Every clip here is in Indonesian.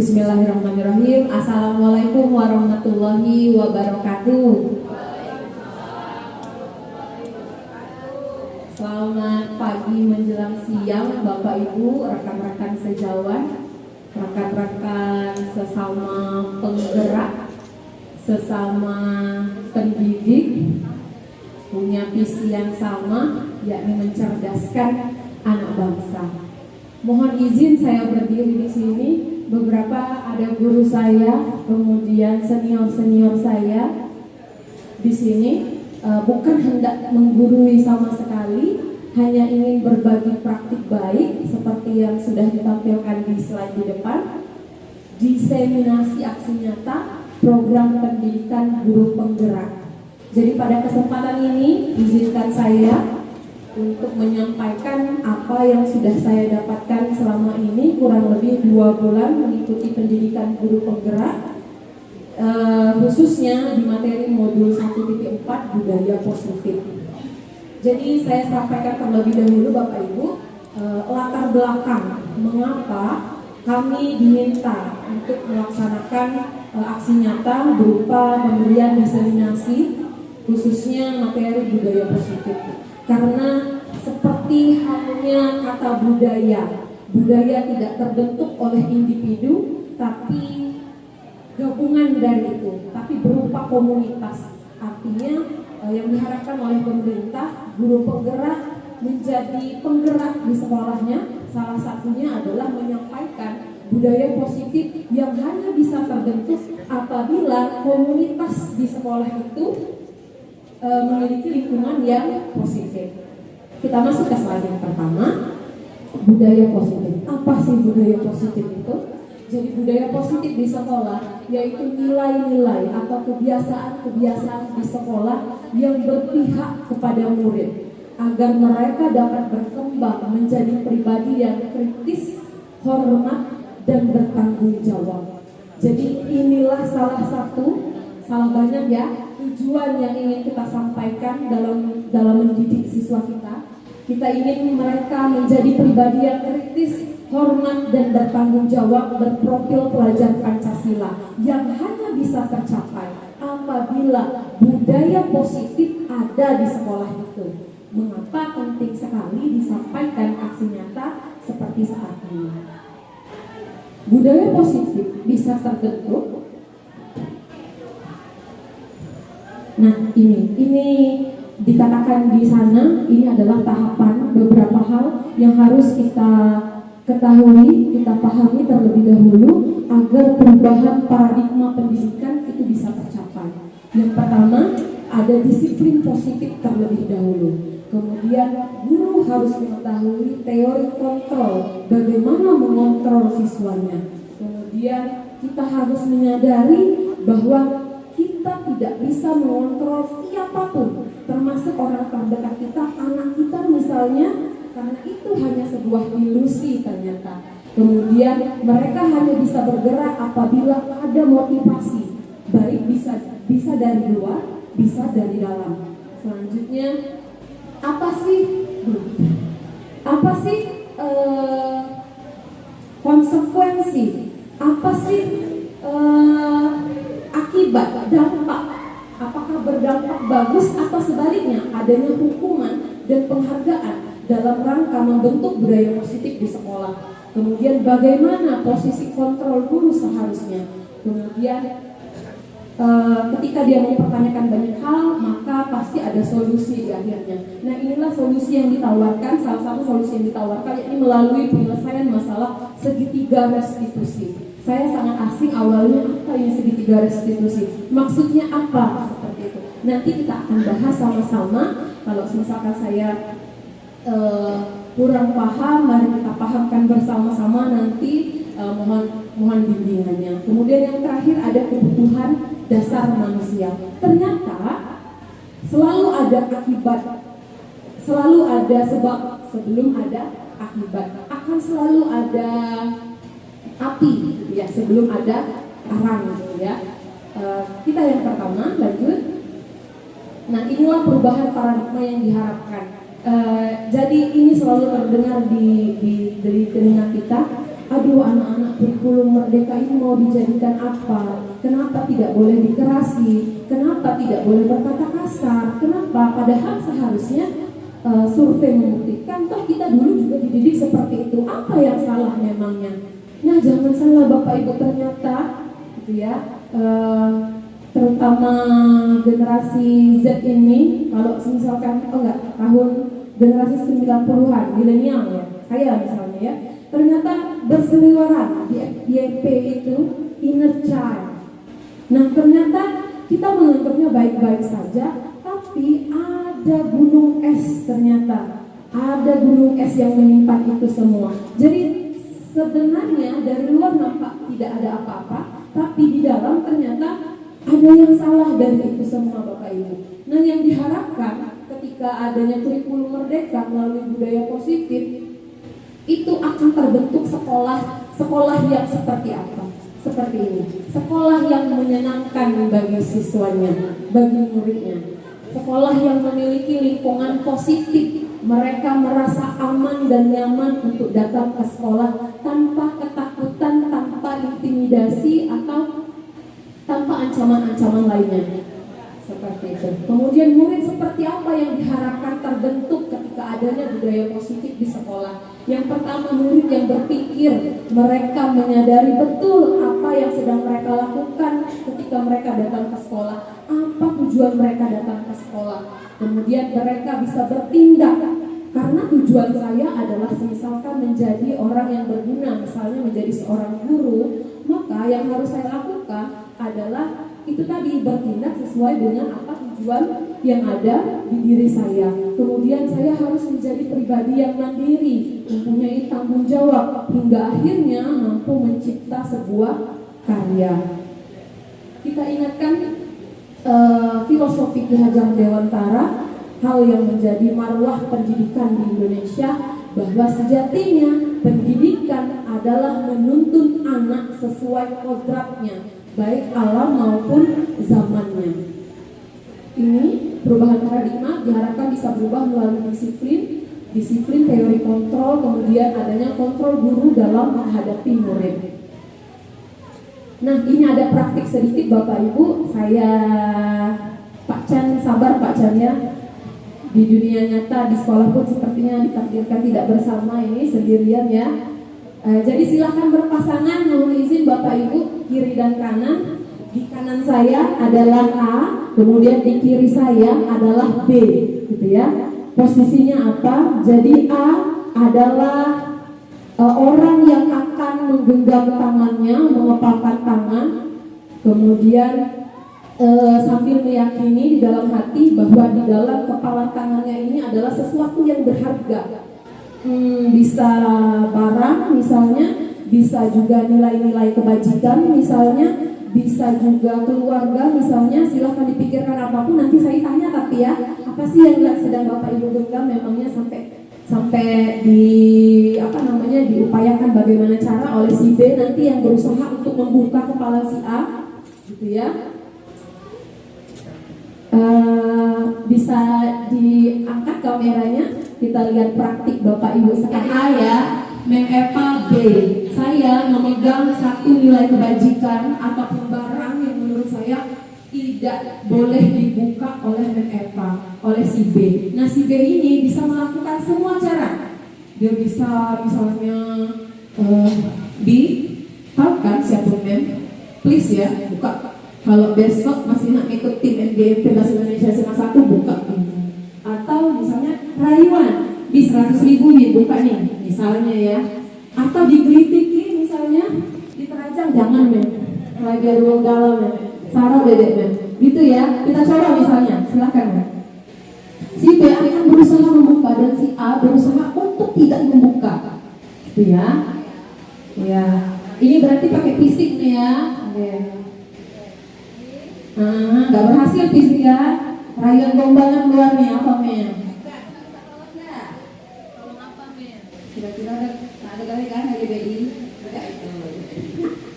Bismillahirrahmanirrahim. Assalamualaikum warahmatullahi wabarakatuh. Selamat pagi menjelang siang Bapak Ibu, rekan-rekan sejawat, rekan-rekan sesama penggerak, sesama pendidik, punya visi yang sama, yakni mencerdaskan anak bangsa. Mohon izin saya berdiri di sini. Beberapa ada guru saya, kemudian senior-senior saya di sini. Bukan hendak menggurui sama sekali, hanya ingin berbagi praktik baik seperti yang sudah ditampilkan di slide di depan. Diseminasi aksi nyata program pendidikan guru penggerak. Jadi pada kesempatan ini izinkan saya untuk menyampaikan apa yang sudah saya dapatkan selama ini, kurang lebih 2 bulan mengikuti pendidikan guru penggerak, khususnya di materi modul 1.4 budaya positif. Jadi saya sampaikan terlebih dahulu Bapak Ibu, latar belakang mengapa kami diminta untuk melaksanakan aksi nyata berupa pemberian diseminasi khususnya materi budaya positif. Karena seperti halnya kata budaya tidak terbentuk oleh individu, tapi gabungan dari itu, tapi berupa komunitas. Artinya yang diharapkan oleh pemerintah, guru penggerak menjadi penggerak di sekolahnya, salah satunya adalah menyampaikan budaya positif yang hanya bisa terbentuk apabila komunitas di sekolah itu memiliki lingkungan yang positif. Kita masuk ke slide yang pertama, budaya positif. Apa sih budaya positif itu? Jadi budaya positif di sekolah yaitu nilai-nilai atau kebiasaan-kebiasaan di sekolah yang berpihak kepada murid agar mereka dapat berkembang menjadi pribadi yang kritis, hormat, dan bertanggung jawab. Jadi inilah salah banyak ya tujuan yang ingin kita sampaikan dalam mendidik siswa kita. Kita ingin mereka menjadi pribadi yang kritis, hormat, dan bertanggung jawab, berprofil pelajar Pancasila yang hanya bisa tercapai apabila budaya positif ada di sekolah itu. Mengapa penting sekali disampaikan aksi nyata seperti saat ini? Budaya positif bisa terbentuk. Nah, ini dikatakan di sana, ini adalah tahapan beberapa hal yang harus kita ketahui, kita pahami terlebih dahulu agar perubahan paradigma pendidikan itu bisa tercapai. Yang pertama, ada disiplin positif terlebih dahulu. Kemudian guru harus mengetahui teori kontrol, bagaimana mengontrol siswanya. Kemudian kita harus menyadari bahwa kita tidak bisa mengontrol siapapun, termasuk orang terdekat kita, anak kita misalnya, karena itu hanya sebuah ilusi ternyata. Kemudian mereka hanya bisa bergerak apabila ada motivasi, baik bisa dari luar, bisa dari dalam. Selanjutnya, apa sih konsekuensi? Apa sih akibat, dampak? Apakah berdampak bagus atau sebaliknya adanya hukuman dan penghargaan dalam rangka membentuk budaya positif di sekolah? Kemudian bagaimana posisi kontrol guru seharusnya? Kemudian ketika dia mempertanyakan banyak hal, maka pasti ada solusi di akhirnya. Nah, inilah solusi yang ditawarkan, salah satu solusi yang ditawarkan yakni melalui penyelesaian masalah segitiga restitusi. Saya sangat asing awalnya, apa ini segitiga restitusi? Maksudnya apa? Seperti itu. Nanti kita akan bahas sama-sama. Kalau misalkan saya kurang paham, mari kita pahamkan bersama-sama nanti. Mohon bimbingannya. Kemudian yang terakhir ada kebutuhan dasar manusia. Ternyata selalu ada akibat, selalu ada sebab sebelum ada akibat. Akan selalu ada api, gitu ya, sebelum ada arang, gitu ya. Kita yang pertama lanjut. Nah, inilah perubahan paradigma yang diharapkan. Jadi ini selalu terdengar di telinga kita. aduh anak-anak kurikulum merdeka ini mau dijadikan apa? Kenapa tidak boleh dikerasi? Kenapa tidak boleh berkata kasar? Kenapa? Padahal seharusnya survei membuktikan toh kita dulu juga dididik seperti itu. Apa yang salah memangnya? Nah jangan salah Bapak Ibu, ternyata gitu ya, terutama generasi Z ini, kalau misalkan tahun generasi 90-an milenial ya, saya misalnya ya, ternyata berseliweran di FYP itu inner child. Nah ternyata kita menganggapnya baik-baik saja, tapi ada gunung es, ternyata ada gunung es yang menyimpan itu semua. Jadi sebenarnya dari luar nampak tidak ada apa-apa, tapi di dalam ternyata ada yang salah dari itu semua Bapak Ibu. Nah yang diharapkan ketika adanya kurikulum merdeka melalui budaya positif, itu akan terbentuk sekolah yang seperti apa? Seperti ini. Sekolah yang menyenangkan bagi siswanya, bagi muridnya. Sekolah yang memiliki lingkungan positif. Mereka merasa aman dan nyaman untuk datang ke sekolah tanpa ketakutan, tanpa intimidasi atau tanpa ancaman-ancaman lainnya. Seperti itu. Kemudian murid seperti apa yang diharapkan terbentuk ketika adanya budaya positif di sekolah? Yang pertama, murid yang berpikir, mereka menyadari betul apa yang sedang mereka lakukan ketika mereka datang ke sekolah, apa tujuan mereka datang ke sekolah. Kemudian mereka bisa bertindak, karena tujuan saya adalah misalkan menjadi orang yang berguna, misalnya menjadi seorang guru, maka yang harus saya lakukan adalah itu tadi, bertindak sesuai dengan apa tujuan yang ada di diri saya. Kemudian saya harus menjadi pribadi yang mandiri, mempunyai tanggung jawab, hingga akhirnya mampu mencipta sebuah karya. Kita ingatkan filosofi Ki Hajar Dewantara, hal yang menjadi marwah pendidikan di Indonesia, bahwa sejatinya pendidikan adalah menuntun anak sesuai kodratnya, baik alam maupun zamannya. Ini perubahan paradigma diharapkan bisa berubah melalui disiplin teori kontrol, kemudian adanya kontrol guru dalam menghadapi murid. Nah ini ada praktik sedikit Bapak Ibu, saya Pak Chan, sabar Pak Chan ya. Di dunia nyata, di sekolah pun sepertinya ditakdirkan tidak bersama, ini sendirian ya. Jadi silahkan berpasangan, mohon izin Bapak Ibu, kiri dan kanan. Di kanan saya adalah A, kemudian di kiri saya adalah B, gitu ya. Posisinya apa? Jadi A adalah orang yang akan menggenggam tangannya, mengepalkan tangan, kemudian sambil meyakini di dalam hati bahwa di dalam kepala tangannya ini adalah sesuatu yang berharga. Bisa barang misalnya, bisa juga nilai-nilai kebajikan misalnya, bisa juga keluarga misalnya. Silahkan dipikirkan apapun, nanti saya tanya, tapi ya apa sih yang sedang Bapak Ibu genggam, memangnya sampai diupayakan bagaimana cara oleh si B nanti yang berusaha untuk membuka kepala si A, gitu ya. Bisa diangkat kameranya, kita lihat praktik Bapak Ibu sekalian ya. Mem Eva B, saya memegang satu nilai kebajikan ataupun barang yang menurut saya tidak boleh dibuka oleh Mem Eva, oleh si B. Nah si B ini bisa melakukan semua cara. Dia bisa misalnya tahu kan siapa Mem? Please ya, buka. Kalau besok masih nak ikut tim NGMP Bahasa Indonesia SMA 1, buka. Atau misalnya rayuan di 100.000 buka nih, misalnya ya. Atau digelitiki misalnya, diterajang, jangan men, lagi ada uang galau men, sarau dedek men, gitu ya. Kita coba misalnya, silakan men. Si B akan berusaha membuka dan si A berusaha untuk tidak membuka, gitu ya. Ya, ini berarti pakai fisik nih ya. Nggak berhasil fisik ya. Rayuan gombalan keluarnya apa men? Tolong apa men? Kira-kira ada kali kan HGBI? Enggak itu.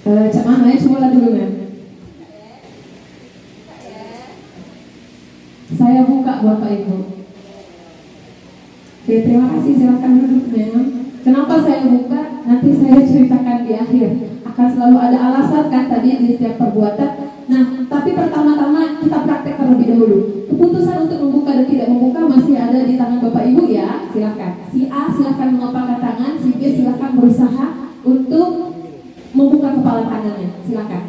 Cak mana ya, coba dulu men. Saya buka Bapak Ibu. Oke, terima kasih, silakan duduk men. Kenapa saya buka? nanti saya ceritakan di akhir. Akan selalu ada alasan kan tadi di setiap perbuatan. Nah, tapi pertama-tama kita praktek terlebih dahulu. Keputusan untuk membuka dan tidak membuka masih ada di tangan Bapak Ibu ya. Silakan. Si A silakan mengepalkan tangan, si B silakan berusaha untuk membuka kepala tangannya. Silakan.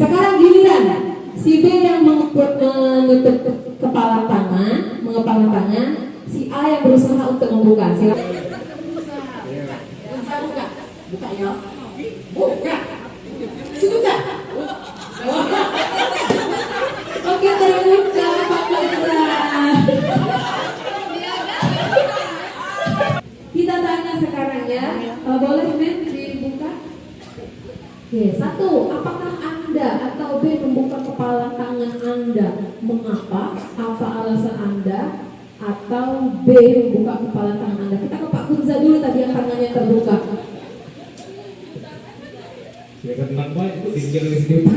Sekarang giliran si B yang menutup kepala tangan, mengepalkan tangan, si A yang berusaha untuk membuka. Silakan. Buka, buka ya. Buka. Suka. Oke, terbuka Pak Kunza. Kita tanya sekarang ya. Boleh Men dibuka? Oke, satu, apakah Anda atau B membuka kepala tangan Anda? Mengapa? Apa alasan Anda? Atau B membuka kepala tangan Anda? Kita ke Pak Kunza dulu tadi yang tangannya terbuka. Ya tenang Pak, itu tinggal di sini Pak.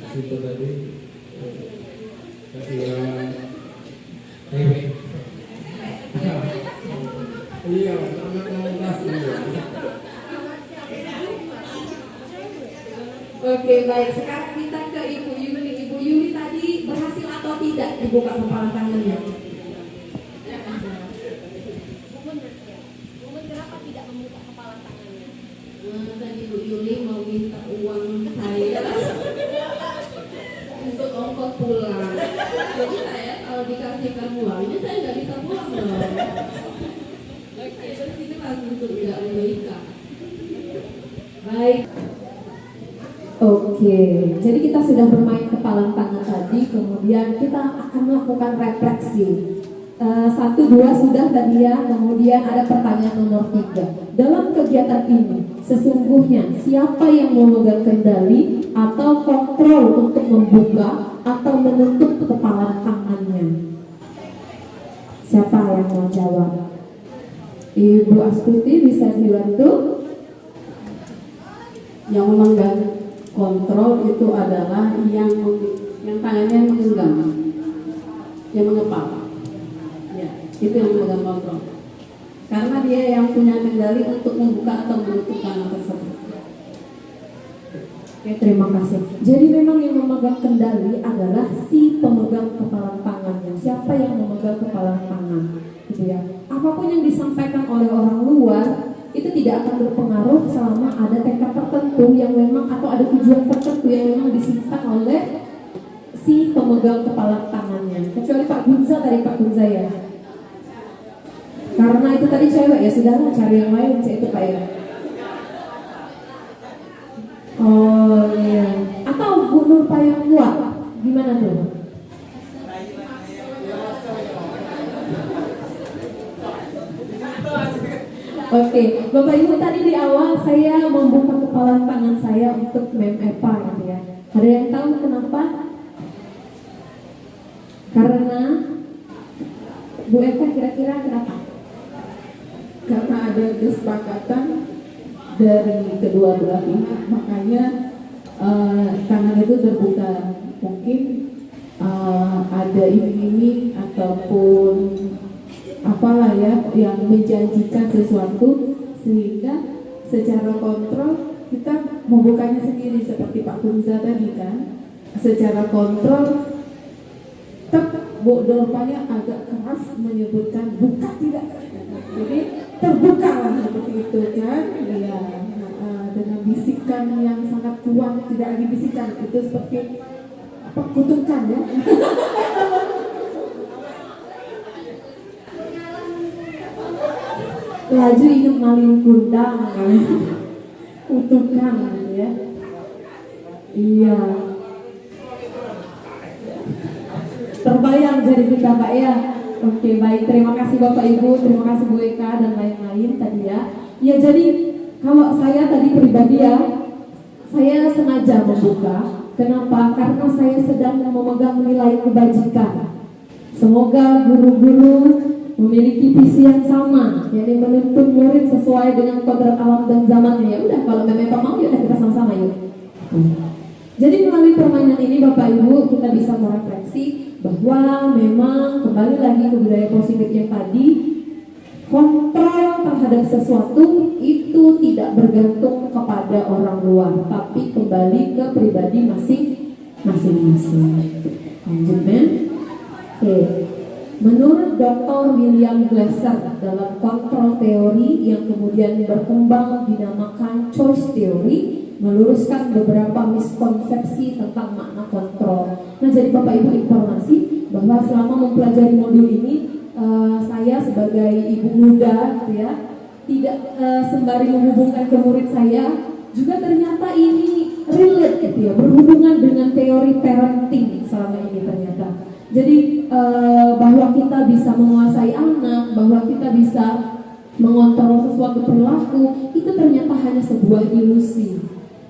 Situ tadi kasih iya, Oke, baik. Sekarang kita ke Ibu Yuli. Ibu Yuli tadi berhasil atau tidak dibuka kepala tangannya? Kenapa tidak membuka kepala tangannya? Tadi Ibu Yuli mau minta uang saya untuk ongkos pulang. Jadi saya kalau dikasihkan uangnya saya nggak bisa pulang dong. Oke, terus ini langsung tidak memberikan. Baik. Oke, jadi kita sudah bermain kepala tangan tadi, kemudian kita akan melakukan refleksi. 1, 2 sudah tadi ya, kemudian ada pertanyaan nomor 3. Dalam kegiatan ini, sesungguhnya siapa yang memegang kendali atau kontrol untuk membuka atau menutup kepala tangannya? Siapa yang mau jawab? Ibu Astuti bisa dibantu? Yang memegang kontrol itu adalah yang tangannya menggenggam, yang mengepal. Ya, itu yang memegang kontrol. Karena dia yang punya kendali untuk membuka atau menutup tangan tersebut. Oke, terima kasih. Jadi memang yang memegang kendali adalah si pemegang kepala tangannya. Siapa yang memegang kepala tangan, gitu ya. Apapun yang disampaikan oleh orang luar itu tidak akan berpengaruh selama ada tekad tertentu yang memang atau ada tujuan tertentu yang memang disimpan oleh si pemegang kepala tangannya. Kecuali Pak Kunza dari Pak Kunza ya. Karena itu tadi cewek ya, sudah cari yang lain itu Pak ya. Oh iya. Atau Bu Nur Payung kuat, gimana tuh? Oke, Bapak Ibu tadi di awal saya membuka kepala tangan saya untuk Mem Epa gitu ya. Ada yang tahu kenapa? Karena Bu Eka kira-kira kenapa? Karena ada kesepakatan dari kedua belah pihak, makanya tangan itu terbuka. Mungkin ada iming-iming ataupun apalah ya yang menjanjikan sesuatu, sehingga secara kontrol kita membukanya sendiri seperti Pak Kunza tadi kan. Secara kontrol Bu Dorpanya agak keras menyebutkan buka tidak, jadi terbuka lah seperti itu kan ya, dengan bisikan yang sangat kuat, tidak lagi bisikan, itu seperti apa, kutukan ya. Laju hidup maling kundang kan? Kutukan gitu ya. Iya. Terbayang jadi kita Pak ya. Oke, baik, terima kasih Bapak Ibu, terima kasih Bu Eka dan lain-lain tadi ya. Ya, jadi kalau saya tadi pribadi ya, saya sengaja membuka Kenapa? Karena saya sedang memegang nilai kebajikan. Semoga guru-guru memiliki visi yang sama, yakni menuntun murid sesuai dengan kodrat alam dan zamannya. Ya udah, kalau memang mau ya udah kita sama-sama yuk. Jadi melalui permainan ini Bapak Ibu kita bisa merefleksi bahwa memang kembali lagi ke budaya positif yang tadi, kontrol terhadap sesuatu itu tidak bergantung kepada orang luar, tapi kembali ke pribadi masing-masing. Lanjut men. Oke. Menurut Dr. William Glasser dalam kontrol teori yang kemudian berkembang dinamakan choice theory, meluruskan beberapa miskonsepsi tentang makna kontrol. Nah, jadi Bapak Ibu informasi bahwa selama mempelajari modul ini, saya sebagai ibu muda, gitu ya, tidak sembari menghubungkan ke murid saya, juga ternyata ini relate, gitu ya, berhubungan dengan teori parenting selama ini ternyata. Jadi bahwa kita bisa menguasai anak, bahwa kita bisa mengontrol sesuatu perilaku, itu ternyata hanya sebuah ilusi.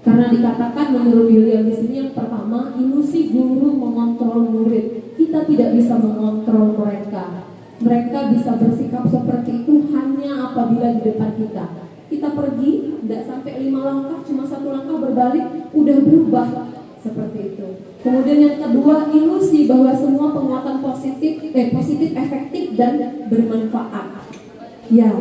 Karena dikatakan menurut William di sini yang pertama, ilusi guru mengontrol murid. Kita tidak bisa mengontrol mereka. Mereka bisa bersikap seperti itu hanya apabila di depan kita. Kita pergi, tidak sampai 5 langkah, cuma 1 langkah berbalik, udah berubah seperti itu. Kemudian yang kedua, ilusi bahwa semua penguatan positif efektif dan bermanfaat. Ya,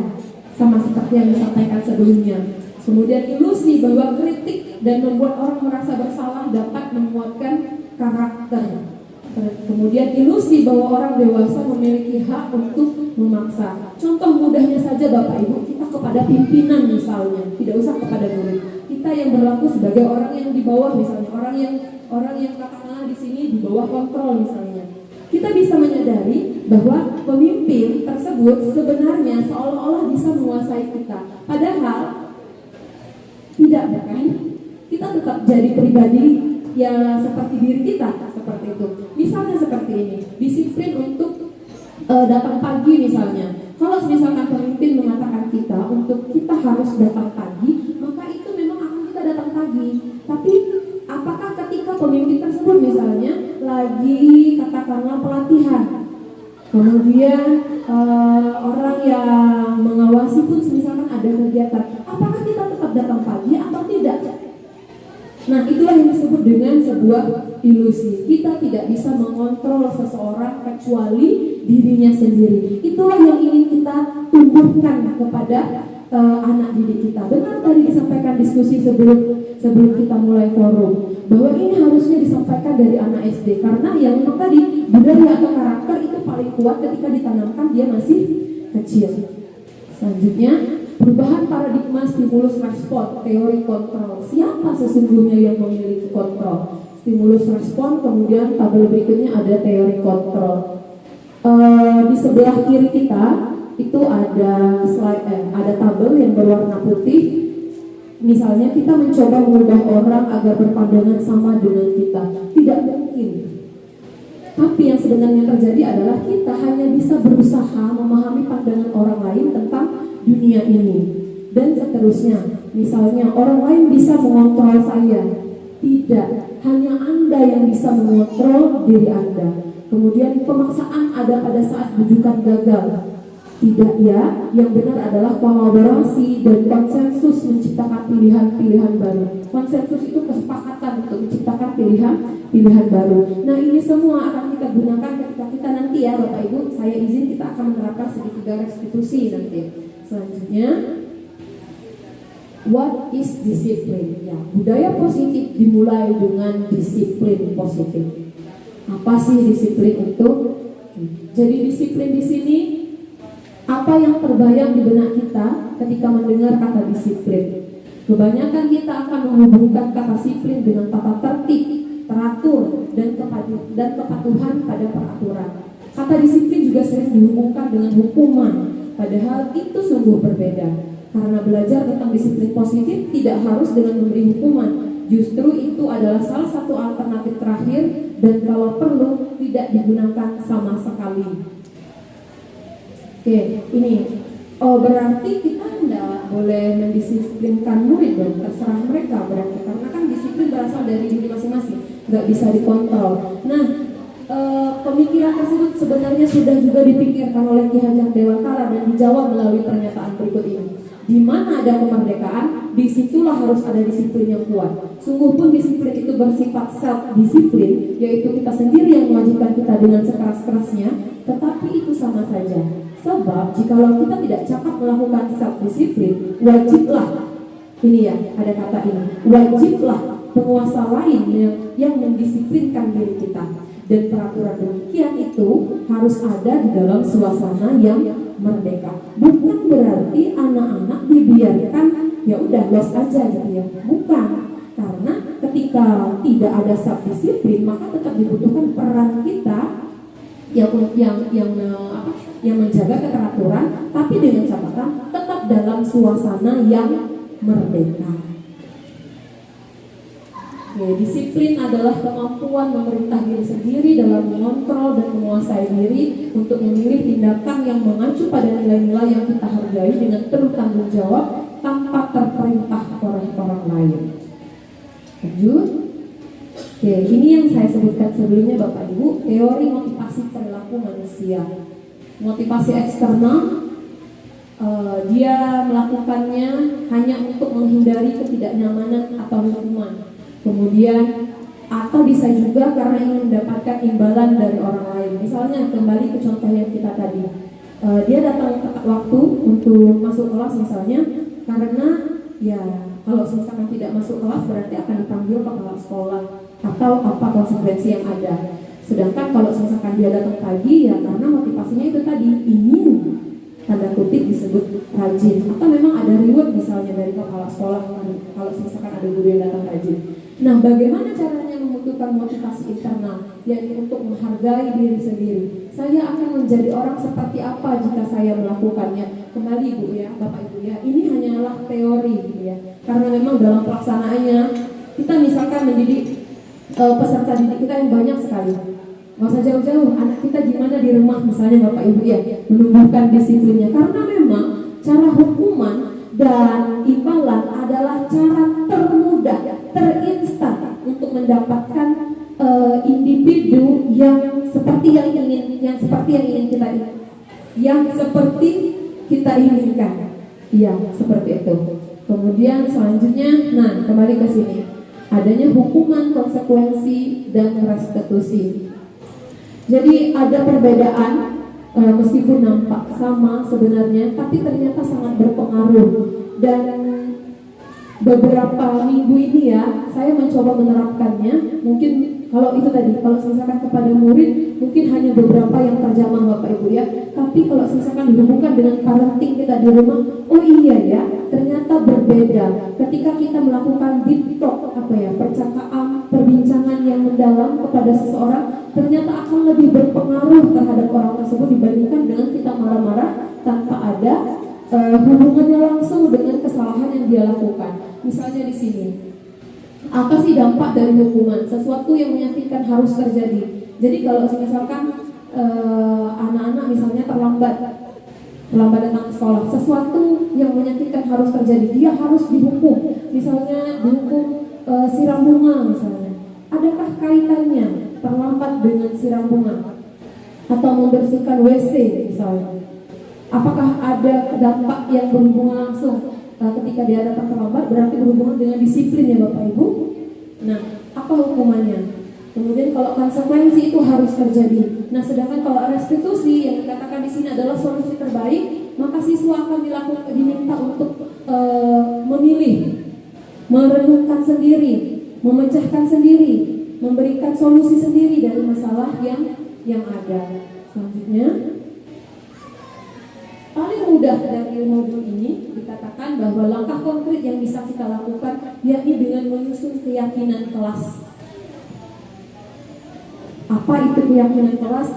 sama seperti yang disampaikan sebelumnya. Kemudian ilusi bahwa kritik dan membuat orang merasa bersalah dapat menguatkan karakter. Kemudian ilusi bahwa orang dewasa memiliki hak untuk memaksa. Contoh mudahnya saja Bapak Ibu, kita kepada pimpinan misalnya, tidak usah kepada murid. Kita yang berlaku sebagai orang yang di bawah misalnya, orang yang katakanlah di sini di bawah kontrol misalnya. Kita bisa menyadari bahwa pemimpin tersebut sebenarnya seolah-olah bisa menguasai kita. Padahal tidak, kan? Kita tetap jadi pribadi yang seperti diri kita, seperti itu. Misalnya seperti ini, disiplin untuk datang pagi misalnya. Kalau misalkan pemimpin mengatakan kita untuk kita harus datang pagi, maka itu memang akan kita datang pagi. Tapi apakah ketika pemimpin tersebut misalnya lagi katakanlah pelatihan, kemudian orang yang mengawasi pun misalkan ada kegiatan, apakah kita tetap datang pagi atau tidak? Nah, itulah yang disebut dengan sebuah ilusi. Kita tidak bisa mengontrol seseorang kecuali dirinya sendiri. Itulah yang ingin kita tumbuhkan kepada anak didik kita. Benar tadi disampaikan diskusi sebelum kita mulai forum, bahwa ini harusnya disampaikan dari anak SD, karena yang memang tadi budaya atau karakter itu paling kuat ketika ditanamkan dia masih kecil. Selanjutnya, perubahan paradigma stimulus respon, teori kontrol. Siapa sesungguhnya yang memiliki kontrol? Stimulus respon, kemudian tabel berikutnya ada teori kontrol. Di sebelah kiri kita itu ada ada tabel yang berwarna putih. Misalnya kita mencoba mengubah orang agar berpandangan sama dengan kita, tidak mungkin. Tapi yang sebenarnya terjadi adalah kita hanya bisa berusaha memahami pandangan orang lain tentang dunia ini, dan seterusnya. Misalnya orang lain bisa mengontrol saya, tidak, hanya Anda yang bisa mengontrol diri Anda. Kemudian pemaksaan ada pada saat bujukan gagal, tidak ya. Yang benar adalah kolaborasi dan konsensus menciptakan pilihan-pilihan baru. Konsensus itu kesepakatan untuk menciptakan pilihan baru. Nah, ini semua akan kita gunakan ketika kita nanti ya Bapak Ibu, saya izin kita akan menerapkan segitiga restitusi nanti. Selanjutnya, what is discipline? Ya, budaya positif dimulai dengan disiplin positif. Apa sih disiplin itu? Jadi disiplin di sini, apa yang terbayang di benak kita ketika mendengar kata disiplin? Kebanyakan kita akan menghubungkan kata disiplin dengan tata tertib, teratur, dan kepatuhan pada peraturan. Kata disiplin juga sering dihubungkan dengan hukuman, padahal itu sungguh berbeda. Karena belajar tentang disiplin positif tidak harus dengan memberi hukuman. Justru itu adalah salah satu alternatif terakhir, dan kalau perlu tidak digunakan sama sekali. Oke, ini berarti kita boleh mendisiplinkan murid dong, terserah mereka berarti, karena kan disiplin berasal dari diri masing-masing, nggak bisa dikontrol. Nah, pemikiran tersebut sebenarnya sudah juga dipikirkan oleh Ki Hajar Dewantara dan dijawab melalui pernyataan berikut ini. Di mana ada kemerdekaan, disitulah harus ada disiplin yang kuat. Sungguh pun disiplin itu bersifat self-disiplin, yaitu kita sendiri yang mewajibkan kita dengan sekeras-kerasnya, tetapi itu sama saja. Sebab jikalau kita tidak cakap melakukan self-disiplin, wajiblah, ini ya, ada kata ini, wajiblah penguasa lain yang mendisiplinkan diri kita. Dan peraturan demikian itu harus ada di dalam suasana yang merdeka. Bukan berarti anak-anak dibiarkan ya udah los aja gitu ya. Bukan. Karena ketika tidak ada self disiplin, maka tetap dibutuhkan peran kita yang menjaga keteraturan, tapi dengan catatan tetap dalam suasana yang merdeka. Disiplin adalah kemampuan memerintah diri sendiri dalam mengontrol dan menguasai diri untuk memilih tindakan yang mengacu pada nilai-nilai yang kita hargai dengan penuh tanggung jawab tanpa terperintah orang lain. Lanjut. Oke, ini yang saya sebutkan sebelumnya Bapak Ibu, teori motivasi perilaku manusia. Motivasi eksternal, dia melakukannya hanya untuk menghindari ketidaknyamanan atau hukuman. Kemudian atau bisa juga karena ingin mendapatkan imbalan dari orang lain. Misalnya kembali ke contoh yang kita tadi, dia datang tepat waktu untuk masuk kelas misalnya, karena ya kalau misalkan tidak masuk kelas berarti akan dipanggil kepala sekolah atau apa konsekuensi yang ada. Sedangkan kalau misalkan dia datang pagi ya karena motivasinya itu tadi ingin tanda kutip disebut rajin, atau memang ada reward misalnya dari kepala sekolah kalau misalkan ada guru yang datang rajin. Nah, bagaimana caranya membutuhkan motivasi internal, yaitu untuk menghargai diri sendiri. Saya akan menjadi orang seperti apa jika saya melakukannya. Kembali Bu ya, Bapak Ibu ya, ini hanyalah teori gitu ya. Karena memang dalam pelaksanaannya kita misalkan mendidik peserta didik kita yang banyak sekali. Nggak usah jauh-jauh, anak kita gimana di rumah misalnya Bapak Ibu ya, menumbuhkan disiplinnya. Karena memang cara hukuman dan imbalan adalah cara termudah, terinstan untuk mendapatkan individu yang seperti yang kita inginkan. Iya, seperti itu. Kemudian selanjutnya, nah kembali ke sini, adanya hukuman, konsekuensi, dan restitusi. Jadi ada perbedaan. Meskipun nampak sama sebenarnya, tapi ternyata sangat berpengaruh. Dan beberapa minggu ini ya, saya mencoba menerapkannya. Mungkin kalau itu tadi, kalau misalkan kepada murid, mungkin hanya beberapa yang terjamah Bapak Ibu ya. Tapi kalau misalkan dihubungkan dengan parenting kita di rumah, oh iya ya, ternyata berbeda. Ketika kita melakukan deep talk, percakapan, perbincangan yang mendalam kepada seseorang, ternyata akan lebih berpengaruh terhadap orang tersebut dibandingkan dengan kita marah-marah tanpa ada hubungannya langsung dengan kesalahan yang dia lakukan. Misalnya di sini, apa sih dampak dari hukuman? Sesuatu yang menyakitkan harus terjadi. Jadi kalau misalkan anak-anak misalnya terlambat datang ke sekolah, sesuatu yang menyakitkan harus terjadi, dia harus dihukum. Misalnya dihukum siram bunga misalnya. Adakah kaitannya terlambat dengan siram bunga atau membersihkan WC misalnya? Apakah ada dampak yang berhubungan langsung ketika dia datang terlambat? Berarti berhubungan dengan disiplin ya Bapak Ibu. Nah, apa hukumannya? Kemudian kalau konsekuensi itu harus terjadi. Nah, sedangkan kalau restitusi yang dikatakan di sini adalah solusi terbaik, maka siswa akan diminta untuk memilih, merenungkan sendiri, memecahkan sendiri, memberikan solusi sendiri dari masalah yang ada. Selanjutnya, paling mudah dari modul ini dikatakan bahwa langkah konkret yang bisa kita lakukan yakni dengan menyusun keyakinan kelas. Apa itu keyakinan kelas?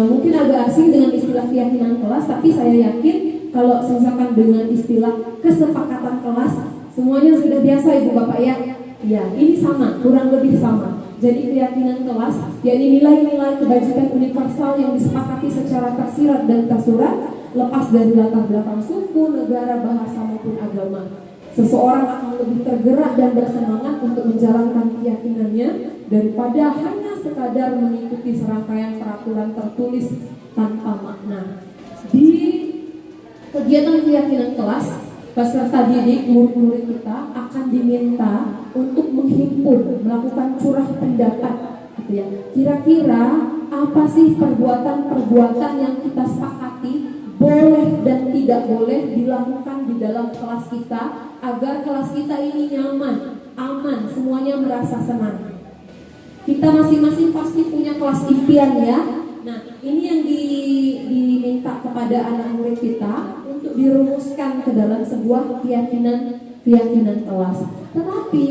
Mungkin agak asing dengan istilah keyakinan kelas, tapi saya yakin kalau misalkan dengan istilah kesepakatan kelas, semuanya sudah biasa Ibu Bapak ya. Ya, ini sama, kurang lebih sama. Jadi keyakinan kelas, yakni nilai-nilai kebajikan universal yang disepakati secara tersirat dan tersurat, lepas dari latar belakang suku, negara, bahasa maupun agama. Seseorang akan lebih tergerak dan bersemangat untuk menjalankan keyakinannya daripada hanya sekadar mengikuti serangkaian peraturan tertulis tanpa makna. Di kegiatan keyakinan kelas, peserta didik, murid-murid kita akan diminta untuk menghimpun, melakukan curah pendapat, gitu ya. Kira-kira apa sih perbuatan-perbuatan yang kita sepakati boleh dan tidak boleh dilakukan di dalam kelas kita agar kelas kita ini nyaman, aman, semuanya merasa senang. Kita masing-masing pasti punya kelas impian ya. Nah, ini yang diminta kepada anak murid kita untuk dirumuskan ke dalam sebuah keyakinan kelas. Tetapi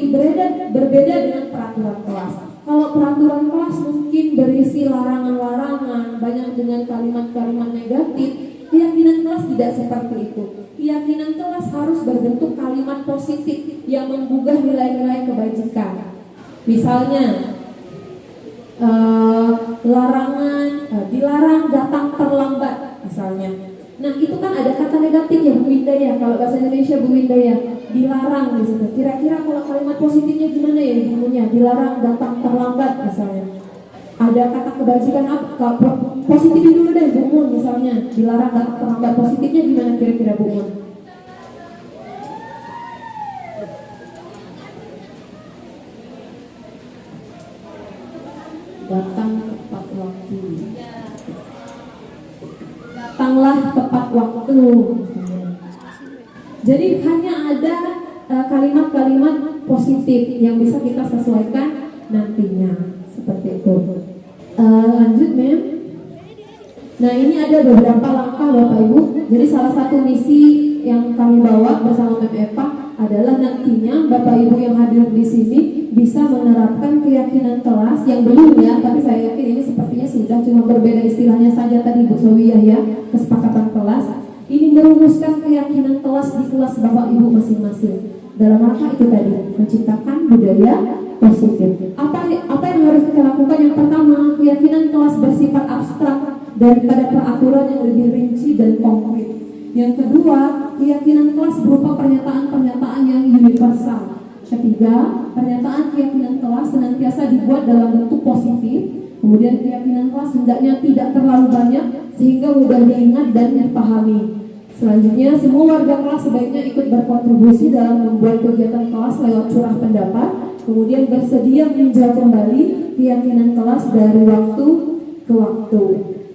berbeda dengan peraturan kelas. Kalau peraturan kelas mungkin berisi larangan-larangan, banyak dengan kalimat-kalimat negatif. Keyakinan kelas tidak seperti itu. Keyakinan kelas harus berbentuk kalimat positif yang menggugah nilai-nilai kebajikan. Misalnya, dilarang datang terlambat misalnya. Nah, itu kan ada kata negatif ya Bu Winda ya, kalau bahasa Indonesia Bu Winda ya, dilarang di situ. Kira-kira kalau kalimat positifnya gimana ya ibunya? Dilarang datang terlambat misalnya. Ada kata kebajikan apa? Positifnya dulu deh Bu Mun misalnya, dilarang datang terlambat, positifnya gimana kira-kira Bu Mun? Datang tepat waktu. Datanglah tepat waktu. Jadi hanya ada kalimat-kalimat positif yang bisa kita sesuaikan nantinya, seperti itu. Lanjut Mem. Nah, ini ada beberapa langkah Bapak Ibu. Jadi salah satu misi yang kami bawa bersama Mem Eva adalah nantinya Bapak Ibu yang hadir di sini bisa menerapkan keyakinan kelas yang belum ya, tapi saya yakin ini sepertinya sudah, cuma berbeda istilahnya saja tadi Bu Sowiyah ya, kesepakatan kelas. Ini merumuskan keyakinan kelas di kelas Bapak Ibu masing-masing. Dalam rangka itu tadi, menciptakan budaya positif. Apa yang harus kita lakukan? Yang pertama, keyakinan kelas bersifat abstrak daripada peraturan yang lebih rinci dan konkret. Yang kedua, keyakinan kelas berupa pernyataan-pernyataan yang universal. Ketiga, pernyataan keyakinan kelas senantiasa dibuat dalam bentuk positif. Kemudian keyakinan kelas hendaknya tidak terlalu banyak sehingga mudah diingat dan dipahami. Selanjutnya, semua warga kelas sebaiknya ikut berkontribusi dalam membuat kegiatan kelas lewat curah pendapat. Kemudian bersedia meninjau kembali keyakinan kelas dari waktu ke waktu.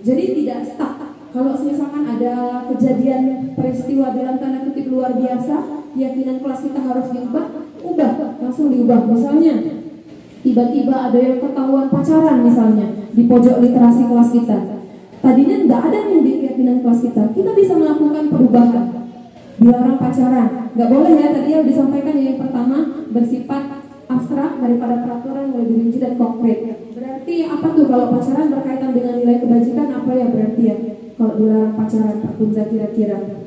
Jadi tidak stuck. Kalau misalkan ada kejadian peristiwa dalam tanda kutip luar biasa, keyakinan kelas kita harus ubah, langsung diubah. Misalnya, tiba-tiba ada yang ketahuan pacaran misalnya di pojok literasi kelas kita. Tadinya nggak ada nih di keyakinan kelas kita bisa melakukan perubahan. Dilarang pacaran, nggak boleh ya. Tadi yang disampaikan yang pertama bersifat abstrak daripada peraturan yang lebih rinci dan konkret. Berarti apa tuh kalau pacaran berkaitan dengan nilai kebajikan, apa ya berarti ya? Kalau dilarang pacaran, Pak Kunza kira-kira?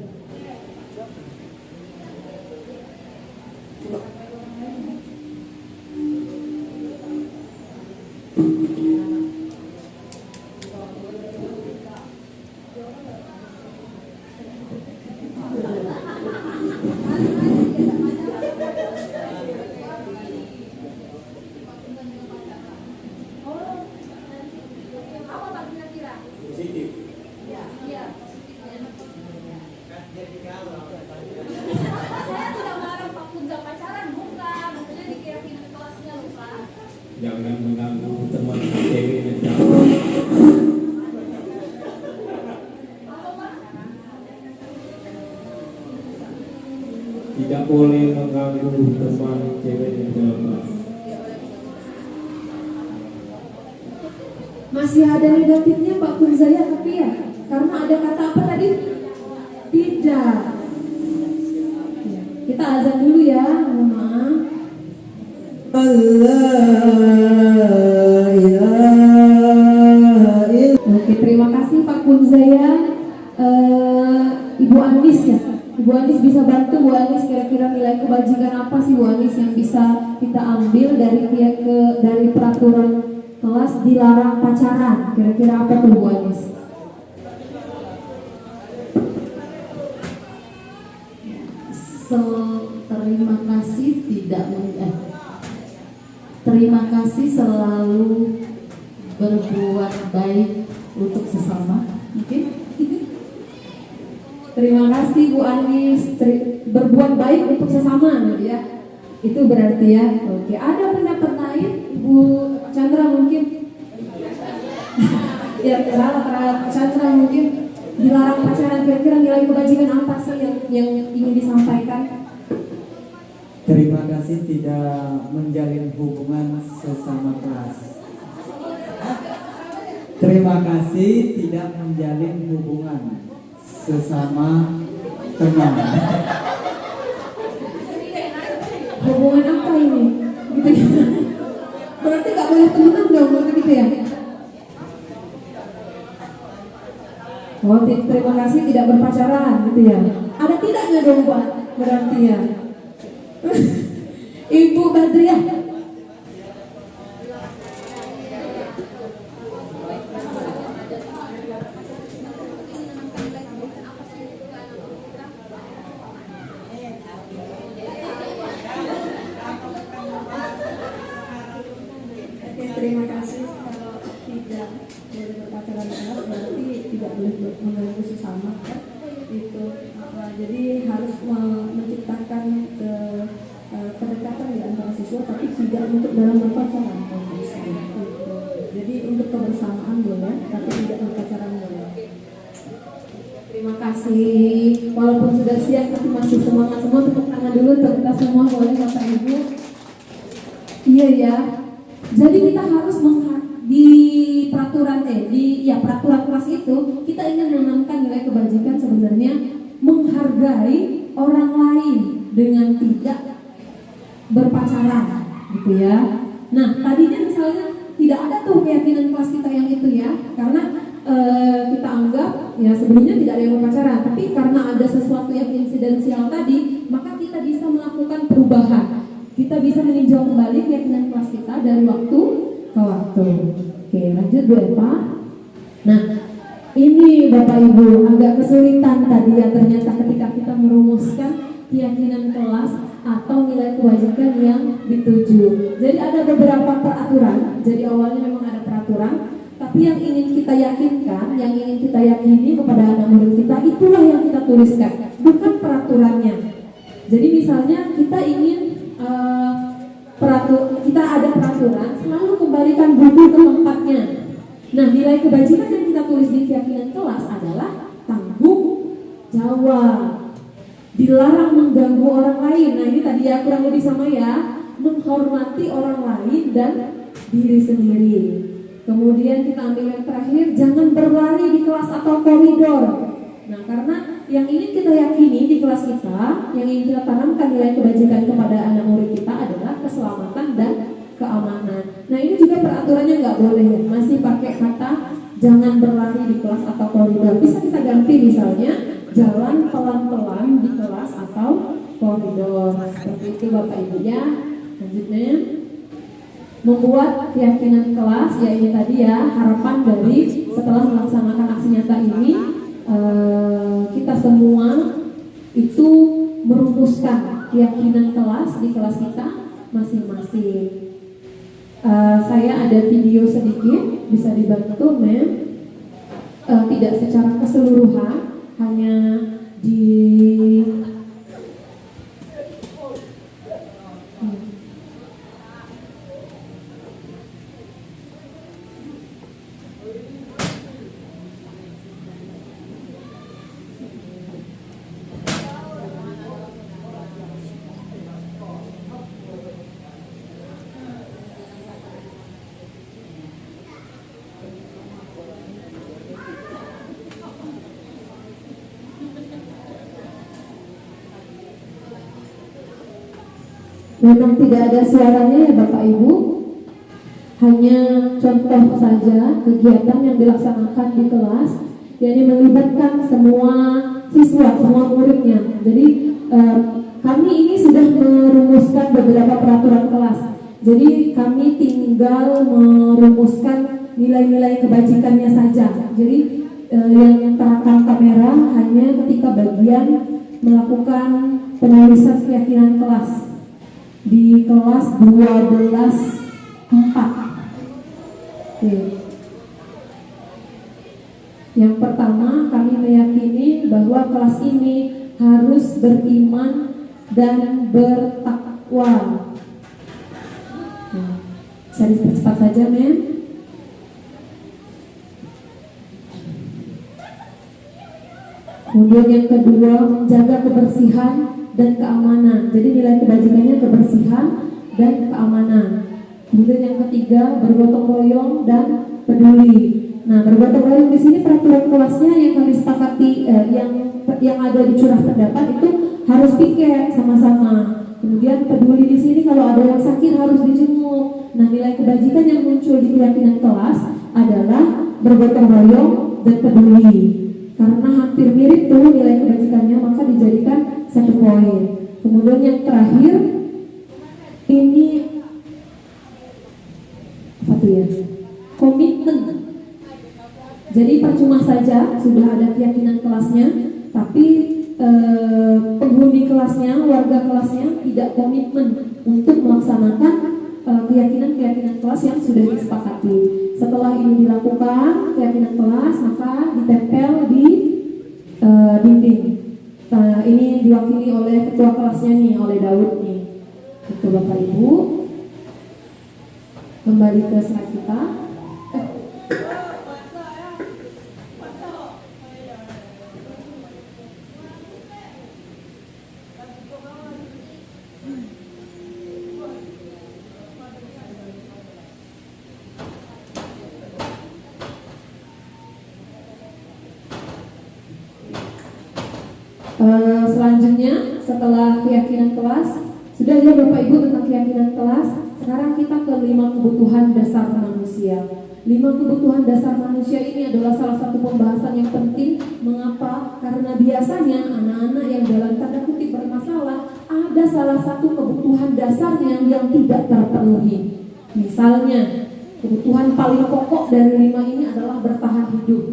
Saya tidak marah Pak Kunza pacaran, bukan. Maksudnya di keyakinan kelasnya loh Pak. Jangan mengganggu teman ceweknya. Tidak boleh mengganggu teman ceweknya dalam kelas. Masih ada negatifnya Pak Kunzaya tapi ya, karena ada kata apa tadi? Tidak. Kita azan dulu ya, mohon maaf. Oke, terima kasih Pak Kunzaya. Ibu Anis ya, Ibu Anis bisa bantu Bu Anis, kira-kira nilai kebajikan apa sih Bu Anis yang bisa kita ambil dari peraturan kelas dilarang pacaran? Kira-kira apa tuh Bu Anis? terima kasih tidak terima kasih selalu berbuat baik untuk sesama. Mungkin Terima kasih Bu Anis, berbuat baik untuk sesama ya. Itu berarti ya. Oke, ada pendapat lain Bu Chandra mungkin? Ya, Pak Chandra mungkin dilarang pacaran, kira-kira nilai kebajikan apa sih yang ingin disampaikan? Terima kasih tidak menjalin hubungan sesama kelas. Terima kasih tidak menjalin hubungan sesama teman. Hubungan apa ini? Gitu ya. Berarti nggak boleh temenan dong, gitu ya? Oh, terima kasih tidak berpacaran, gitu ya. Ada tidaknya dong Pak? Berarti ya. Ibu Badriah. Terima kasih. Kalau tidak boleh berpacaran kelas berarti tidak boleh mengganggu sesama kan? Itu jadi harus menciptakan kedekatan di antara siswa, tapi tidak untuk dalam berpacaran kalau bisa. Jadi untuk kebersamaan boleh, tapi tidak berpacaran boleh. Terima kasih. Walaupun sudah siang tapi masih semangat semua. Tepuk tangan dulu untuk kita semua, boleh Bapak Ibu. Iya ya. Jadi kita harus di peraturan peraturan kelas itu kita ingin menanamkan nilai kebajikan, sebenarnya menghargai orang lain dengan tidak berpacaran, gitu ya. Nah, tadinya misalnya tidak ada tuh keyakinan kelas kita yang itu ya, karena kita anggap ya sebelumnya tidak ada yang berpacaran, tapi karena ada sesuatu yang insidensial tadi, maka kita bisa melakukan perubahan. Kita bisa meninjau kembali keyakinan kelas kita dari waktu ke waktu. Oke, lanjut Bu Eva. Nah, ini Bapak Ibu agak kesulitan tadi ya ternyata ketika kita merumuskan keyakinan kelas atau nilai kewajiban yang dituju. Jadi ada beberapa peraturan. Jadi awalnya memang ada peraturan, tapi yang ingin kita yakinkan, yang ingin kita yakini kepada anak murid kita, itulah yang kita tuliskan, bukan peraturannya. Jadi misalnya kita ingin kita ada peraturan, selalu kembalikan buku ke tempatnya. Nah, nilai kebajikan yang kita tulis di keyakinan kelas adalah tanggung jawab, dilarang mengganggu orang lain. Nah, ini tadi ya kurang lebih sama ya, menghormati orang lain dan diri sendiri. Kemudian kita ambil yang terakhir, jangan berlari di kelas atau koridor. Nah, karena yang ingin kita yakini di kelas kita, yang ingin kita tanamkan nilai kebajikan kepada anak murid kita adalah keselamatan dan keamanan. Nah, ini juga peraturannya nggak boleh ya, masih pakai kata jangan berlari di kelas atau koridor. Bisa kita ganti misalnya jalan pelan-pelan di kelas atau koridor. Seperti itu Bapak Ibu ya. Lanjutnya, membuat keyakinan kelas, ya ini tadi ya harapan dari setelah melaksanakan aksi nyata ini, kita semua itu merumuskan keyakinan kelas di kelas kita masing-masing. Saya ada video sedikit, bisa dibantu Mem, tidak secara keseluruhan, hanya di memang tidak ada suaranya ya Bapak Ibu, hanya contoh saja kegiatan yang dilaksanakan di kelas, yakni melibatkan semua siswa, semua muridnya. Jadi kami ini sudah merumuskan beberapa peraturan kelas, jadi kami tinggal merumuskan nilai-nilai kebajikannya saja. Jadi yang terekam kamera hanya ketika bagian melakukan penulisan keyakinan kelas di kelas 12.4. Oke. Yang pertama, kami meyakini bahwa kelas ini harus beriman dan bertakwa. Nah, bisa dipercepat saja, men. Kemudian yang kedua, menjaga kebersihan dan keamanan. Jadi nilai kebajikannya kebersihan dan keamanan. Kemudian yang ketiga, bergotong royong dan peduli. Nah, bergotong royong di sini peraturan kelasnya yang kami sepakati, yang ada di curah pendapat itu harus piket sama-sama. Kemudian peduli di sini kalau ada yang sakit harus dijenguk. Nah, nilai kebajikan yang muncul di keyakinan kelas adalah bergotong royong dan peduli. Karena hampir mirip tuh nilai kebajikannya, maka dijadikan 1 poin. Kemudian yang terakhir ini apa tuh ya? Komitmen. Jadi percuma saja sudah ada keyakinan kelasnya, tapi penghuni kelasnya, warga kelasnya tidak komitmen untuk melaksanakan keyakinan-keyakinan kelas yang sudah disepakati. Setelah ini dilakukan keyakinan kelas, maka ditempel di dinding. Ini diwakili oleh ketua kelasnya nih, oleh Daud nih. Itu Bapak Ibu. Kembali ke slide kita. Selanjutnya setelah keyakinan kelas, sudah ya Bapak Ibu tentang keyakinan kelas. Sekarang kita ke 5 kebutuhan dasar manusia. 5 kebutuhan dasar manusia ini adalah salah satu pembahasan yang penting. Mengapa? Karena biasanya anak-anak yang dalam tanda kutip bermasalah, ada salah satu kebutuhan dasarnya yang tidak terpenuhi. Misalnya, kebutuhan paling pokok dari 5 ini adalah bertahan hidup.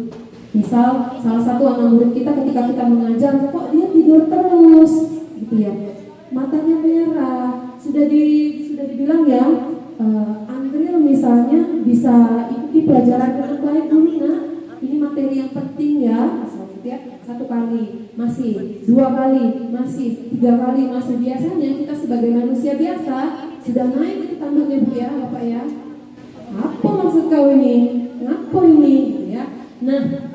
Misal salah satu anak murid kita ketika kita mengajar, kok dia tidur terus gitu ya, matanya merah. Sudah dibilang ya, Andril misalnya bisa ikuti pelajaran dengan baik dulu nak, ini materi yang penting ya, misalnya ya, 1 kali masih, 2 kali masih, 3 kali masih. Biasanya kita sebagai manusia biasa sudah naik ke tanduknya Bu ya Bapak ya, apa maksud kau ini, ngapa ini gitu ya. Nah,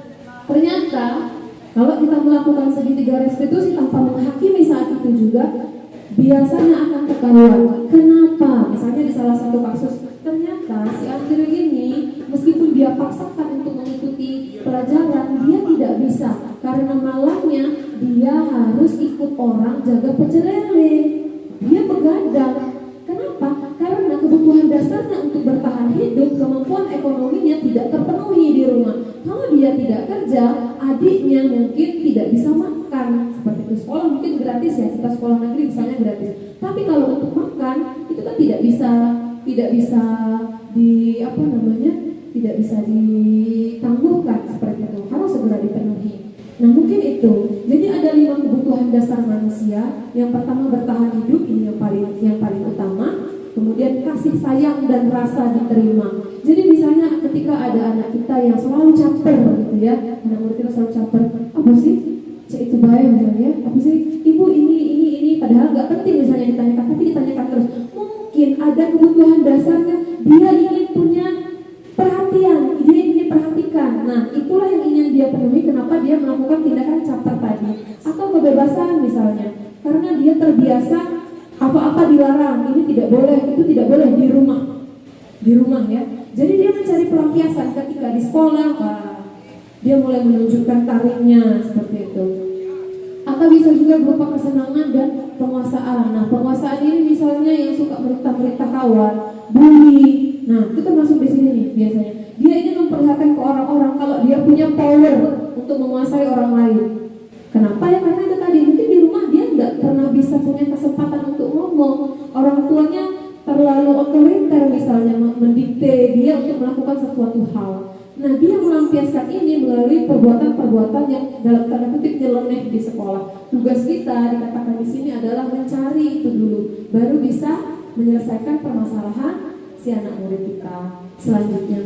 ternyata kalau kita melakukan segitiga restitusi tanpa menghakimi saat itu juga, biasanya akan ketahuan. Kenapa? Misalnya di salah satu kasus, ternyata si Andrew ini meskipun dia paksakan untuk mengikuti pelajaran, dia tidak bisa karena malamnya dia harus ikut orang jaga pecel lele. Dia begadang. Kenapa? Karena kebutuhan dasarnya untuk bertahan hidup, kemampuan ekonominya tidak terpenuhi di rumah. Kalau dia tidak kerja, adiknya mungkin tidak bisa makan. Seperti itu, sekolah mungkin gratis ya, kita sekolah negeri misalnya gratis. Tapi kalau untuk makan itu kan tidak bisa tidak bisa ditangguhkan seperti itu. Harus segera dipenuhi. Nah mungkin itu. Jadi ada 5 kebutuhan dasar manusia. Yang pertama bertahan hidup, ini yang paling utama. Kemudian kasih sayang dan rasa diterima. Jadi misalnya ketika ada anak kita yang selalu caper gitu ya, anak murid kita selalu caper, apa sih? Cek itu baik misalnya, apa sih? Ibu ini, padahal nggak penting misalnya ditanyakan, tapi ditanyakan terus. Mungkin ada kebutuhan dasarnya, dia ingin punya perhatian, dia ingin diperhatikan. Nah itulah yang ingin dia penuhi. Kenapa dia melakukan tindakan caper tadi? Atau kebebasan misalnya, karena dia terbiasa apa-apa dilarang, ini tidak boleh, itu tidak boleh di rumah ya. Jadi dia mencari pelampiasan ketika di sekolah, dia mulai menunjukkan taringnya seperti itu. Atau bisa juga berupa kesenangan dan penguasaan. Nah penguasaan ini misalnya yang suka merintah kawan, bully. Nah itu termasuk di sini nih biasanya. Dia ingin memperlihatkan ke orang-orang kalau dia punya power untuk menguasai orang lain. Kenapa ya? Karena itu tadi, mungkin di rumah dia nggak pernah bisa punya kesempatan untuk ngomong. Orang tuanya terlalu otoriter misalnya, mendikte dia untuk melakukan sesuatu hal. Nah, dia melampiaskan ini melalui perbuatan-perbuatan yang dalam tanda kutip nyeleneh di sekolah. Tugas kita dikatakan di sini adalah mencari itu dulu, baru bisa menyelesaikan permasalahan si anak murid kita. Selanjutnya,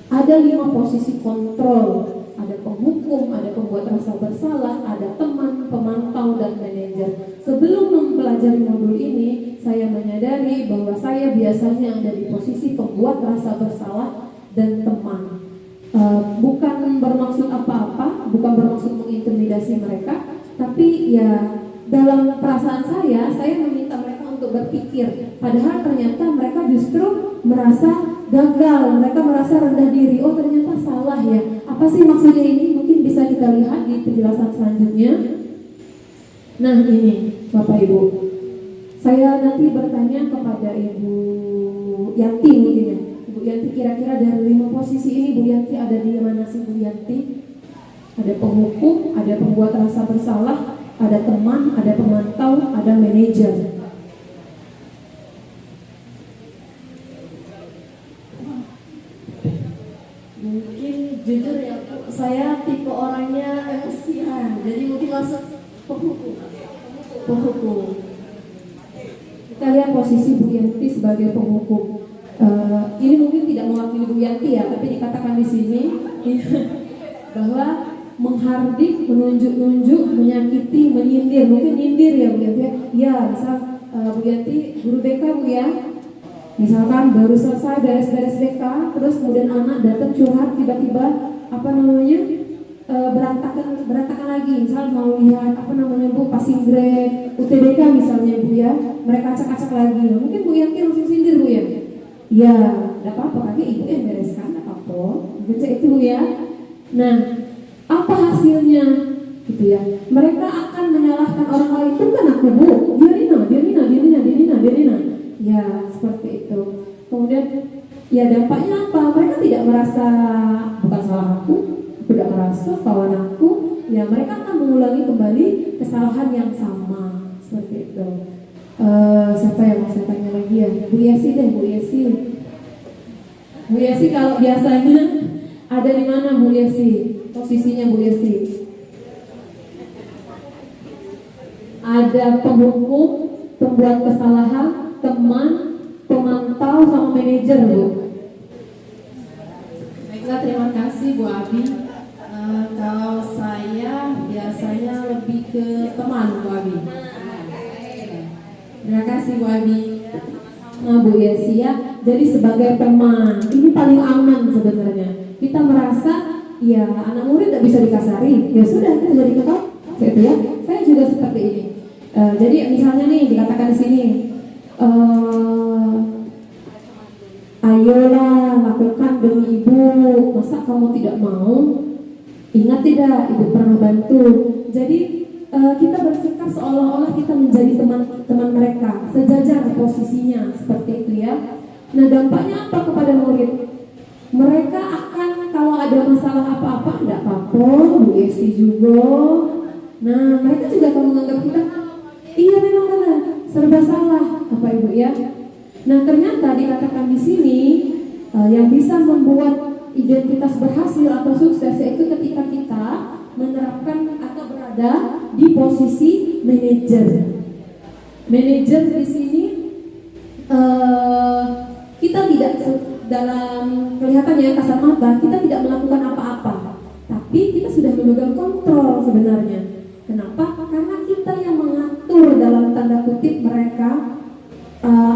ada 5 posisi kontrol. Ada penghukum, ada pembuat rasa bersalah, ada teman, pemantau, dan manajer. Sebelum mempelajari modul ini, saya menyadari bahwa saya biasanya ada di posisi pembuat rasa bersalah dan teman. Bukan bermaksud apa-apa, bukan bermaksud mengintimidasi mereka, tapi ya dalam perasaan saya meminta mereka untuk berpikir. Padahal ternyata mereka justru merasa gagal, mereka merasa rendah diri. Oh, ternyata salah ya. Apa sih maksudnya ini? Mungkin bisa kita lihat di penjelasan selanjutnya. Nah, ini Bapak Ibu, saya nanti bertanya kepada Ibu Yanti mungkin ya. Ibu Yanti, kira-kira dari 5 posisi ini Bu Yanti ada di mana sih Bu Yanti? Ada penghukum, ada pembuat rasa bersalah, ada teman, ada pemantau, ada manajer. Mungkin jujur ya, saya tipe orangnya emosian, jadi mungkin masuk penghukum. Kita lihat posisi Bu Yanti sebagai penghukum. Ini mungkin tidak mewakili Bu Yanti ya, tapi dikatakan di sini bahwa menghardik, menunjuk-nunjuk, menyakiti, menyindir. Mungkin nyindir ya Bu Yanti. Ya, misal Bu Yanti guru BK Bu ya. Misalkan baru selesai beres-beres BK, terus kemudian anak datang curhat tiba-tiba berantakan lagi. Misal mau lihat Bu passing grade UTBK misalnya Bu ya, mereka acak-acak lagi. Mungkin Bu Yanti langsung sindir Bu ya. Ya, tidak apa-apa, kakek ibu yang bereskan, tidak apa-apa. Baca itu Bu ya. Nah, apa hasilnya? Gitu ya. Mereka akan menyalahkan orang lain. Itu kan aku Bu, dia Nina. Ya, seperti itu. Kemudian, ya dampaknya apa? Mereka tidak merasa bukan salah aku tidak merasa kawan aku. Ya, mereka akan mengulangi kembali kesalahan yang sama. Seperti itu. Siapa yang mau saya tanya lagi ya? Bu Yesi deh, Bu Yesi. Bu Yesi kalau biasanya ada di mana Bu Yesi? Posisinya Bu Yesi? Ada penghukum, pembuat kesalahan, teman, pemantau, sama manajer Bu. Baiklah, terima kasih Bu Abi. Kalau saya biasanya lebih ke teman Bu Abi. Terima kasih Bu Abi. Nah Bu Yesi ya, jadi sebagai teman ini paling aman sebenarnya. Kita merasa ya anak murid tidak bisa dikasari, ya sudah kita jadi kakak, gitu ya. Saya juga seperti ini. Jadi misalnya nih dikatakan di sini, ayolah lakukan demi ibu, masa kamu tidak mau? Ingat tidak ibu pernah bantu? Jadi kita bersikap seolah-olah kita menjadi teman mereka, sejajar posisinya seperti itu ya. Nah dampaknya apa kepada murid? Mereka akan kalau ada masalah apa-apa, tidak apa-apa, Bu Yesi juga. Nah mereka juga akan menganggap kita, iya memang benar, serba salah, apa Ibu ya. Nah ternyata dikatakan di sini yang bisa membuat identitas berhasil atau sukses yaitu ketika kita menerapkan atau berada di posisi manajer. Manajer di sini kita tidak dalam kelihatannya kasar mata kita tidak melakukan apa-apa, tapi kita sudah memegang kontrol sebenarnya. Kenapa? Karena kita yang mengatur dalam tanda kutip mereka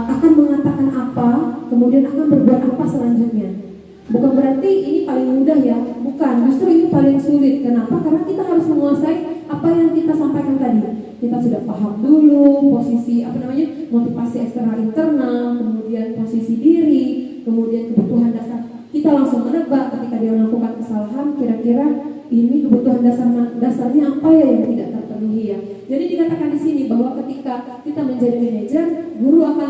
akan mengatakan apa, kemudian akan berbuat apa selanjutnya. Bukan berarti ini paling mudah ya, bukan, justru ini paling sulit. Kenapa? Karena kita harus menguasai apa yang kita sampaikan tadi. Kita sudah paham dulu posisi motivasi eksternal internal, kemudian posisi diri, kemudian kebutuhan dasar. Kita langsung menebak ketika dia melakukan kesalahan, kira-kira ini kebutuhan dasarnya apa ya yang tidak terpenuhi ya. Jadi dikatakan di sini bahwa ketika kita menjadi manajer, guru akan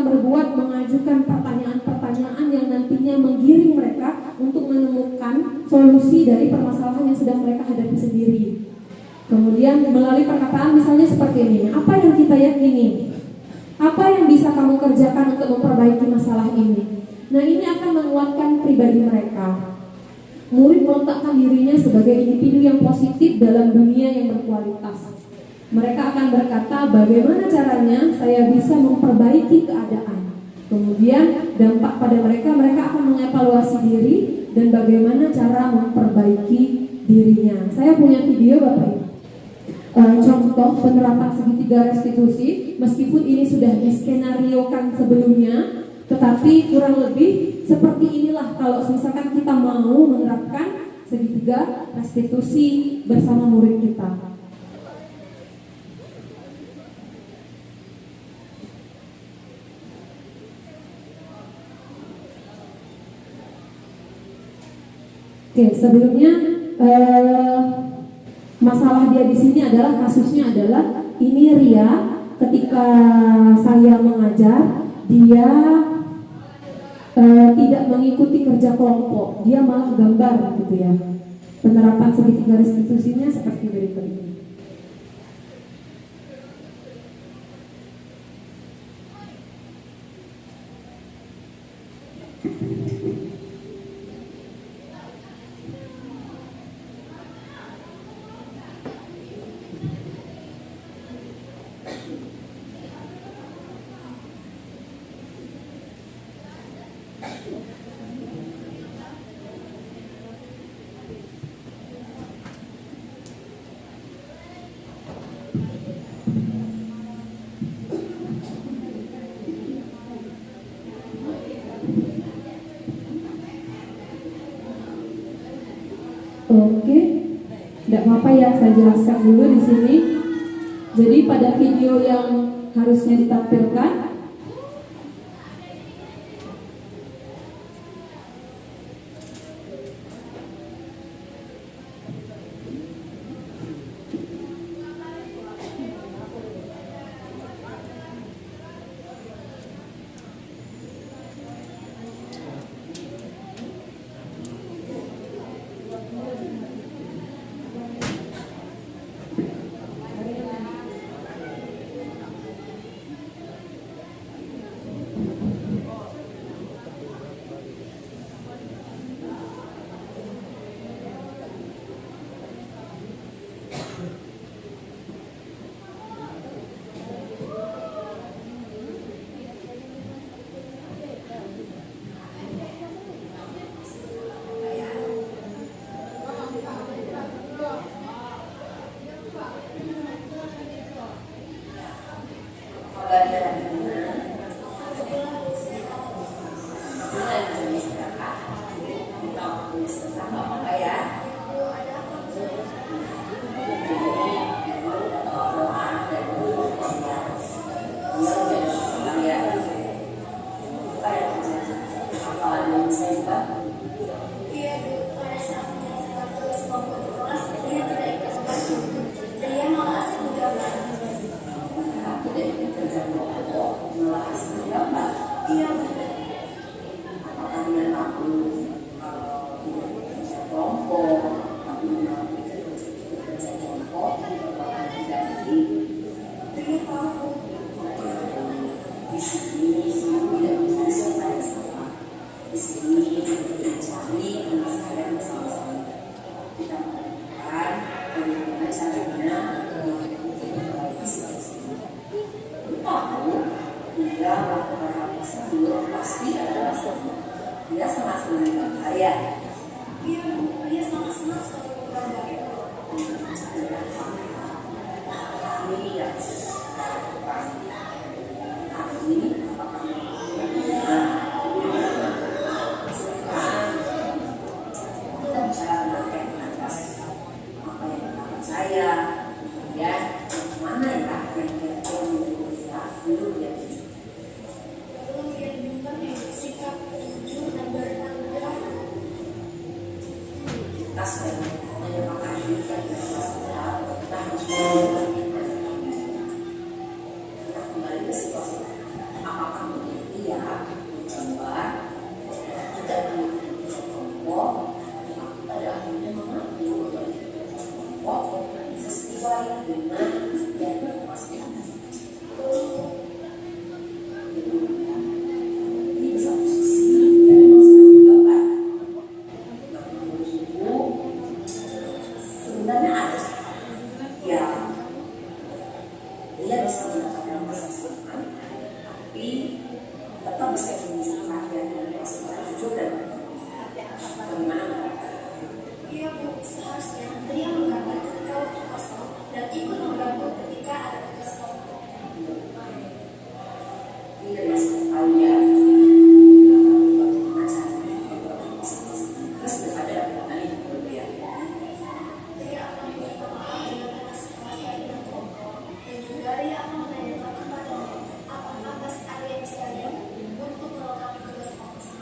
mengajukan pertanyaan-pertanyaan yang nantinya menggiring mereka untuk menemukan solusi dari permasalahan yang sedang mereka hadapi sendiri. Kemudian melalui perkataan misalnya seperti ini, apa yang kita yakini? Apa yang bisa kamu kerjakan untuk memperbaiki masalah ini? Nah ini akan menguatkan pribadi mereka. murid meletakkan dirinya sebagai individu yang positif dalam dunia yang berkualitas. Mereka akan berkata, bagaimana caranya saya bisa memperbaiki keadaan. Kemudian dampak pada mereka akan mengevaluasi diri dan bagaimana cara memperbaiki dirinya. Saya punya video Bapak Ibu. Contoh penerapan segitiga restitusi, meskipun ini sudah diskenariokan sebelumnya, tetapi kurang lebih seperti inilah kalau misalkan kita mau menerapkan segitiga restitusi bersama murid kita. Oke, sebelumnya masalah dia di sini adalah kasusnya adalah ini Ria ketika saya mengajar dia tidak mengikuti kerja kelompok, dia malah gambar gitu ya. Penerapan segitiga restitusinya seperti berikut ini. Oke, tidak apa-apa ya, saya jelaskan dulu di sini. Jadi pada video yang harusnya ditampilkan, tetap bisa diwujudkan ya secara jujur dan bagaimana? Iya Bu, seharusnya dia menggambar ketika waktu kosong dan ikut membantu ketika ada tugas kelompok. Iya ya, tahu ya. Terus ada tadi ya. Dia akan minta maaf dengan partisipasi dengan kelompok dan juga dia akan menanyakan kepada apakah masih ada yang bisa untuk melengkapi tugas kelompok.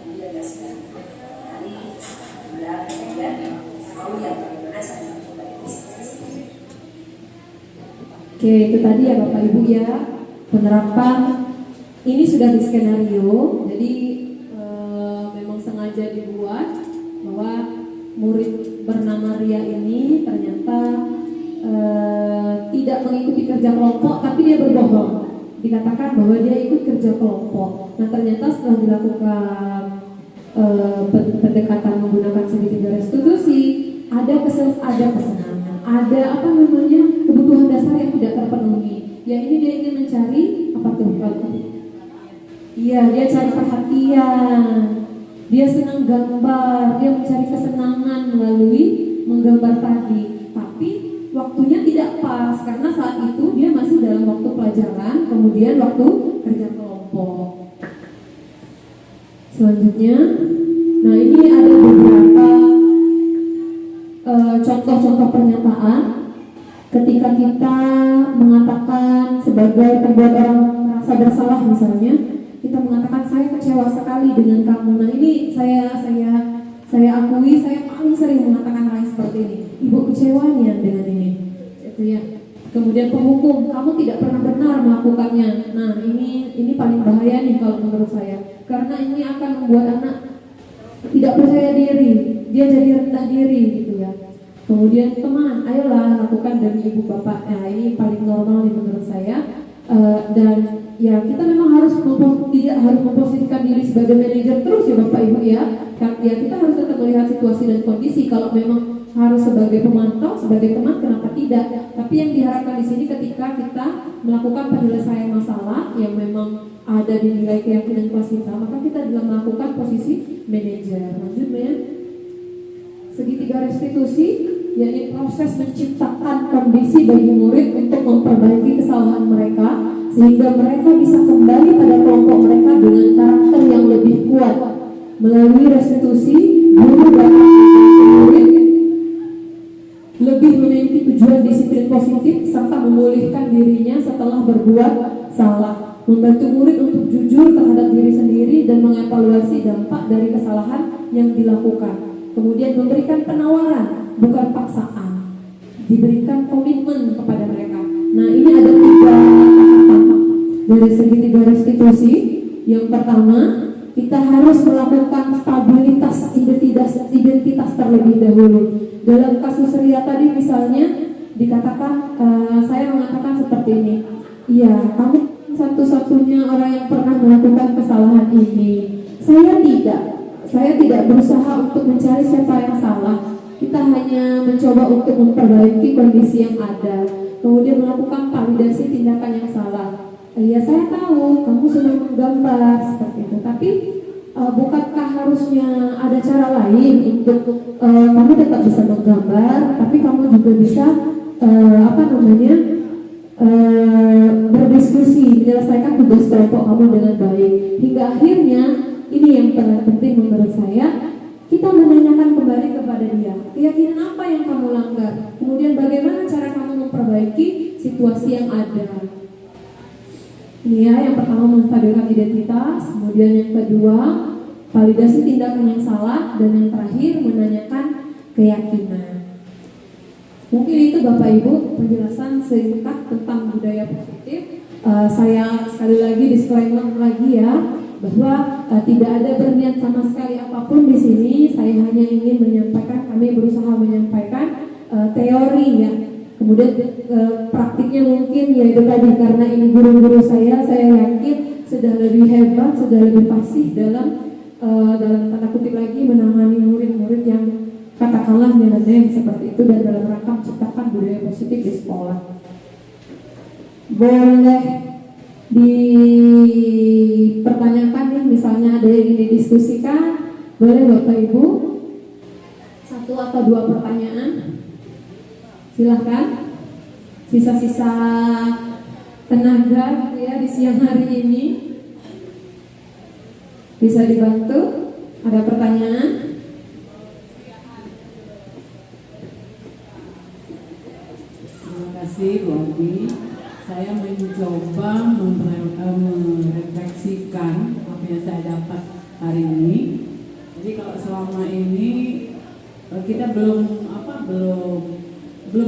Iya ya sudah. Tadi sudah kemudian tahu ya bagaimana saya mencoba diskusi. Oke, itu tadi ya Bapak Ibu ya, penerapan ini sudah di skenario, jadi memang sengaja dibuat bahwa murid bernama Ria ini ternyata tidak mengikuti kerja kelompok, tapi dia berbohong. Dikatakan bahwa dia ikut kerja kelompok. Nah ternyata setelah dilakukan pendekatan menggunakan segitiga restitusi, ada kesenangan, ada kebutuhan dasar yang tidak terpenuhi. Ya ini dia ingin mencari apa tuh? Iya, dia cari perhatian, dia senang gambar, dia mencari kesenangan melalui menggambar tadi. Tapi waktunya tidak pas karena saat itu dia masih dalam waktu pelajaran, kemudian waktu kerja kelompok. Selanjutnya, nah ini ada beberapa contoh-contoh pernyataan ketika kita mengatakan sebagai pembuat orang merasa bersalah misalnya, kita mengatakan saya kecewa sekali dengan kamu. Nah ini saya akui saya paling sering mengatakan hal seperti ini. Ibu kecewa nih dengan ini, itu ya. Kemudian penghukum, kamu tidak pernah benar melakukannya. Nah ini paling bahaya nih kalau menurut saya, karena ini akan membuat anak tidak percaya diri, dia jadi rendah diri gitu ya. Kemudian teman, ayolah lakukan demi ibu bapak. Nah ini paling normal nih menurut saya. Dan ya kita memang tidak harus memposisikan diri sebagai manajer terus ya Bapak Ibu ya. Ya kita harus tetap melihat situasi dan kondisi. Kalau memang harus sebagai pemantau, sebagai teman, kenapa tidak? Tapi yang diharapkan di sini ketika kita melakukan penyelesaian masalah yang memang ada di nilai keyakinan kelas kita, maka kita dalam melakukan posisi manajer. Lanjut ya. Segitiga restitusi, yakni proses menciptakan kondisi bagi murid untuk memperbaiki kesalahan mereka sehingga mereka bisa kembali pada kelompok mereka dengan karakter yang lebih kuat. Melalui restitusi, guru dapat murid lebih memiliki tujuan disiplin positif serta memulihkan dirinya setelah berbuat salah, membantu murid untuk jujur terhadap diri sendiri dan mengevaluasi dampak dari kesalahan yang dilakukan. Kemudian memberikan penawaran, bukan paksaan. Diberikan komitmen kepada mereka. Nah ini ada 3 tahapan dari segitiga restitusi. Yang pertama, kita harus melakukan stabilitas identitas terlebih dahulu. Dalam kasus Ria tadi misalnya dikatakan, saya mengatakan seperti ini. Iya, kamu satu-satunya orang yang pernah melakukan kesalahan ini. Saya tidak berusaha untuk mencari siapa yang salah. Kita hanya mencoba untuk memperbaiki kondisi yang ada. Kemudian melakukan validasi tindakan yang salah. Ya saya tahu kamu sudah menggambar seperti itu. Tapi bukankah harusnya ada cara lain untuk kamu tetap bisa menggambar, tapi kamu juga bisa berdiskusi, menyelesaikan tugas kelompok kamu dengan baik. Hingga akhirnya ini yang paling penting menurut saya, kita menanyakan kembali kepada dia, keyakinan apa yang kamu langgar, kemudian bagaimana cara kamu memperbaiki situasi yang ada. Ini ya, yang pertama menstabilkan identitas, kemudian yang kedua validasi tindakan yang salah, dan yang terakhir menanyakan keyakinan. Mungkin itu Bapak Ibu penjelasan singkat tentang budaya positif. Saya sekali lagi disclaimer lagi ya, bahwa tidak ada berniat sama sekali apapun di sini. Saya hanya ingin menyampaikan, kami berusaha menyampaikan teori ya. Kemudian praktiknya mungkin yaitu tadi, karena ini guru-guru saya yakin sudah lebih hebat, sudah lebih fasih dalam tanda kutip lagi menangani murid-murid yang katakanlah nyeleneh seperti itu, dan dalam rangka menciptakan budaya positif di sekolah. Boleh dipertanyakan nih, misalnya ada yang ingin didiskusikan, boleh Bapak Ibu, 1 atau 2 pertanyaan, silahkan. Sisa-sisa tenaga gitu ya di siang hari ini bisa dibantu. Ada pertanyaan? Terima kasih Bu Abi. Saya mencoba merefleksikan apa yang saya dapat hari ini. Jadi kalau selama ini kita belum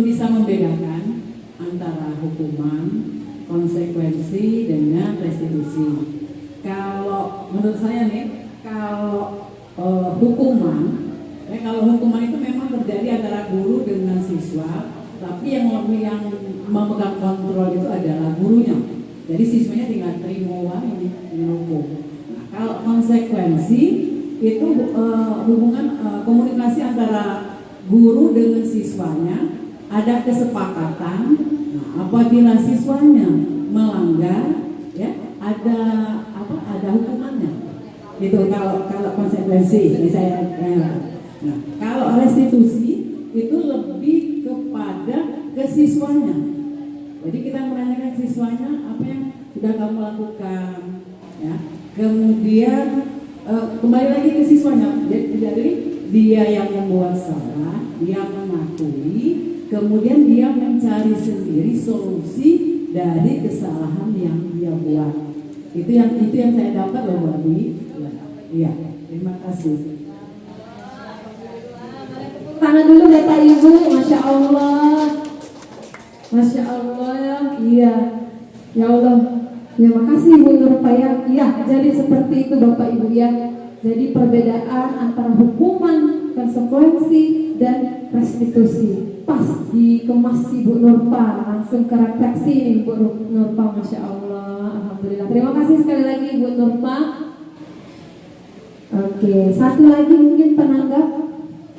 bisa membedakan antara hukuman, konsekuensi dengan restitusi. Kalau menurut saya nih, kalau hukuman itu memang terjadi antara guru dengan siswa, tapi yang memegang kontrol itu adalah gurunya. Jadi siswanya tinggal terima uang ini hukum. Nah, kalau konsekuensi itu hubungan komunikasi antara guru dengan siswanya, ada kesepakatan. Nah, apabila siswanya melanggar, ya ada hukumannya. Itu kalau konsekuensi misalnya. Nah, kalau restitusi itu lebih kepada ke siswanya. Jadi kita menanyakan siswanya apa yang sudah kamu lakukan, ya. Kemudian kembali lagi ke siswanya. Jadi dia yang membuat salah, dia mengakui, kemudian dia mencari sendiri solusi dari kesalahan yang dia buat. Itu yang saya dapat loh Bu Abi. Iya, terima kasih. Tangan dulu Bapak Ibu, Masya Allah. Masya Allah ya. Iya. Ya Allah. Ya makasih Ibu Nurpaya. Iya, jadi seperti itu Bapak Ibu ya. Jadi perbedaan antara hukuman, konsekuensi, dan restitusi. Pas dikemas Ibu Nurpa, langsung ke refleksi nih Ibu Nurpa, Masya Allah. Alhamdulillah. Terima kasih sekali lagi Ibu Nurpa. Oke, satu lagi mungkin penanggap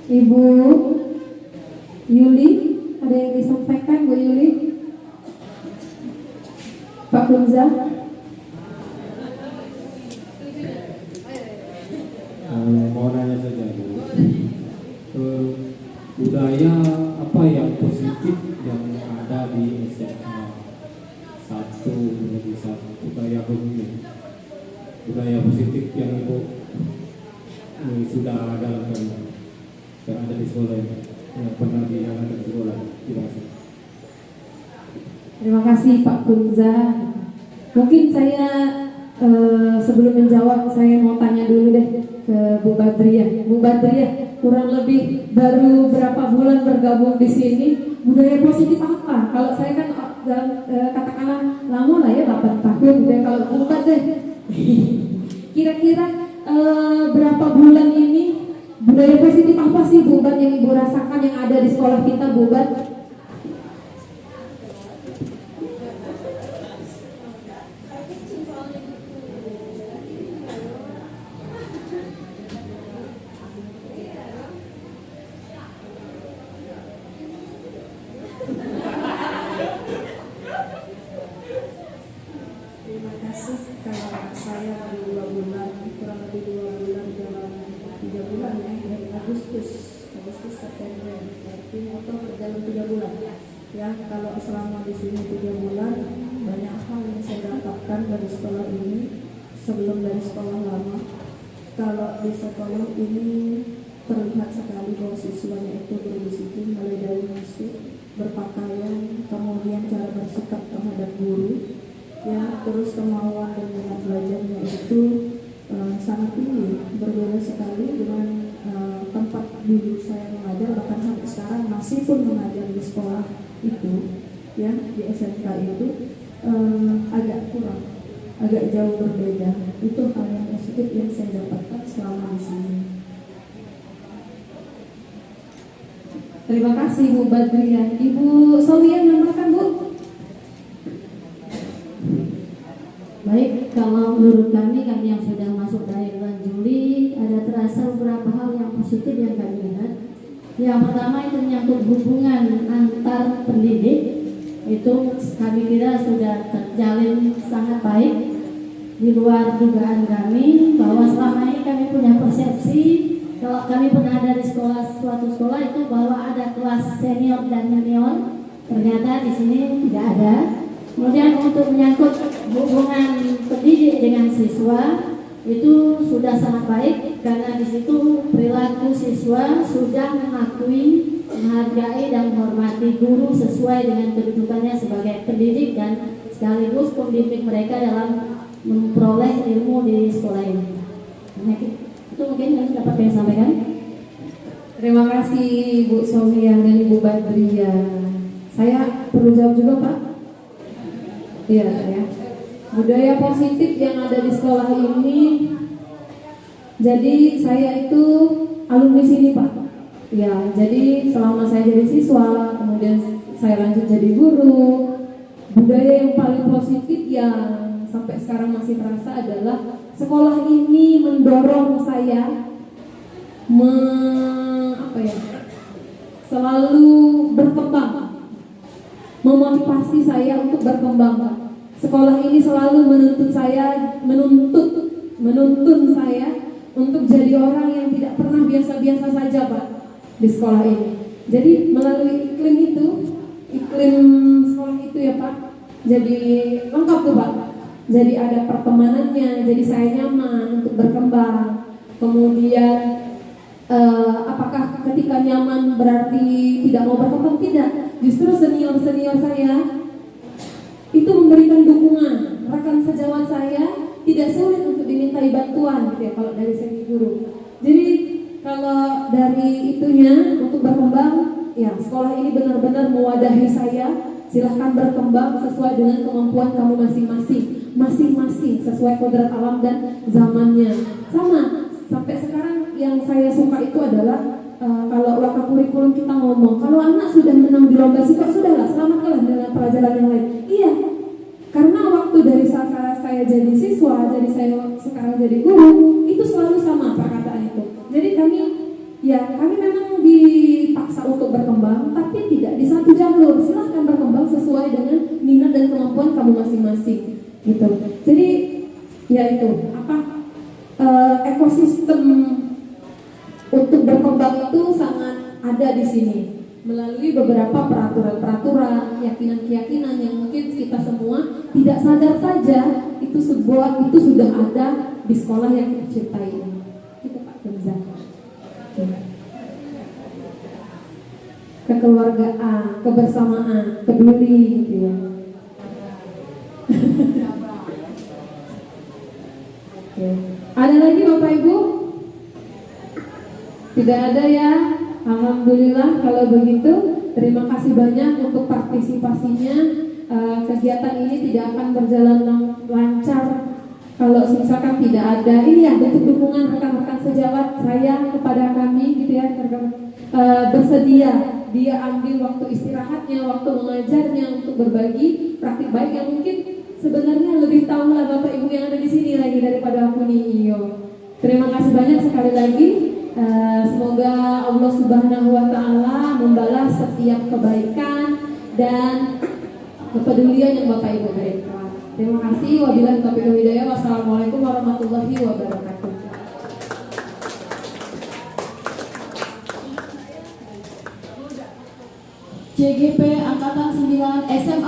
Ibu Yuli, ada yang disampaikan Bu Yuli? Pak Kunza? Mau nanya saja Bu, budaya apa yang positif yang ada di SMA 1 menjadi 1 budaya hukum, budaya positif yang Ibu sudah ada yang ada di sekolah ini, yang pernah dijalankan di sekolah. Terima kasih. Terima kasih Pak Kunza. Mungkin saya sebelum menjawab, saya mau tanya dulu deh ke Bu Badriah. Bu Badriah, kurang lebih baru berapa bulan bergabung di sini, budaya positif apa? Kalau saya kan katakanlah lama lah ya, 8 tahun gitu ya. Kalau Bu Badriah, kira-kira berapa bulan ini budaya positif apa sih Bu Bad yang Ibu rasakan yang ada di sekolah kita Bu Bad? Terima kasih. Kalau saya baru 2 bulan, kurang lebih 2 bulan jalan 3 bulan ya, dari Agustus September, berarti motor berjalan 3 bulan. Ya, kalau selama di sini 3 bulan, banyak hal yang saya dapatkan dari sekolah ini sebelum dari sekolah lama. Kalau di sekolah ini terlihat sekali bahwa siswanya itu berdisiplin, mulai dari musik, berpakaian, kemudian cara bersikap terhadap guru, ya, terus kemauan dan minat belajarnya itu sangat tinggi, berbeda sekali dengan tempat dulu saya mengajar, bahkan sampai sekarang masih pun mengajar di sekolah itu, ya, di SMK itu agak kurang, agak jauh berbeda. Itu hal yang positif yang saya dapatkan selama di sini. Terima kasih Bu Badriah. Ibu Sawiyah nambahkan Bu? Baik, kalau menurut kami yang sudah masuk dari bulan Juli, ada terasa beberapa hal yang positif yang kami lihat. Yang pertama itu menyangkut hubungan antar pendidik itu kami kira sudah terjalin sangat baik, di luar dugaan kami, bahwa selama ini kami punya persepsi kalau kami pernah ada di suatu sekolah itu bahwa ada kelas senior dan junior. Ternyata di sini tidak ada. Kemudian untuk menyangkut hubungan pendidik dengan siswa itu sudah sangat baik, karena di situ perilaku siswa sudah mengakui, menghargai dan menghormati guru sesuai dengan kedudukannya sebagai pendidik dan sekaligus pembimbing mereka dalam memperoleh ilmu di sekolah ini. Nah, itu mungkin yang dapat saya sampaikan. Terima kasih Bu Sofia dan Ibu Badria. Saya perlu jawab juga Pak? Iya ya. Budaya positif yang ada di sekolah ini, jadi saya itu alumni sini Pak. Ya, jadi selama saya jadi siswa, kemudian saya lanjut jadi guru, budaya yang paling positif yang sampai sekarang masih terasa adalah sekolah ini mendorong saya selalu berkembang, memotivasi saya untuk berkembang Pak. Sekolah ini selalu menuntun saya untuk jadi orang yang tidak pernah biasa-biasa saja Pak di sekolah ini. Jadi melalui iklim sekolah itu ya Pak, jadi lengkap tuh Pak. Jadi ada pertemanannya, jadi saya nyaman untuk berkembang. Kemudian apakah ketika nyaman berarti tidak mau berkembang? Tidak. Justru senior-senior saya itu memberikan dukungan. Rekan sejawat saya tidak sulit untuk dimintai bantuan gitu ya kalau dari segi guru. Jadi kalau dari itunya untuk berkembang, ya sekolah ini benar-benar mewadahi saya. Silahkan berkembang sesuai dengan kemampuan kamu masing-masing sesuai kodrat alam dan zamannya. Sama sampai sekarang yang saya suka itu adalah kalau loka kurikulum kita ngomong, kalau anak sudah menang di lomba sifat, sudahlah selamatkan dengan pelajaran yang lain. Iya, karena waktu dari saat saya jadi siswa, jadi saya sekarang jadi guru, itu selalu sama perkataan itu. Jadi kami memang dipaksa untuk berkembang, tapi tidak di satu jalur. Silahkan berkembang sesuai dengan minat dan kemampuan kamu masing-masing, gitu. Jadi ya itu ekosistem untuk berkembang itu sangat ada di sini melalui beberapa peraturan-peraturan, keyakinan-keyakinan yang mungkin kita semua tidak sadar saja itu sudah ada di sekolah yang kita cintai. Itu Pak Kenza. Kekeluargaan, kebersamaan, peduli gitu ya. Oke. Ada lagi Bapak Ibu? Tidak ada ya. Alhamdulillah kalau begitu. Terima kasih banyak untuk partisipasinya. Kegiatan ini tidak akan berjalan lancar kalau misalkan tidak ada bentuk dukungan rekan-rekan sejawat saya kepada kami gitu ya, bersedia dia ambil waktu istirahatnya, waktu mengajarnya untuk berbagi praktik baik yang mungkin sebenarnya lebih tahu lah Bapak Ibu yang ada di sini lagi daripada aku nih. Terima kasih banyak sekali lagi. Semoga Allah Subhanahu wa Ta'ala membalas setiap kebaikan dan kepedulian yang Bapak Ibu berikan. Terima kasih. Wabillahi taufiq wal hidayah. Wassalamualaikum warahmatullahi wabarakatuh. CGP Angkatan 9 SMA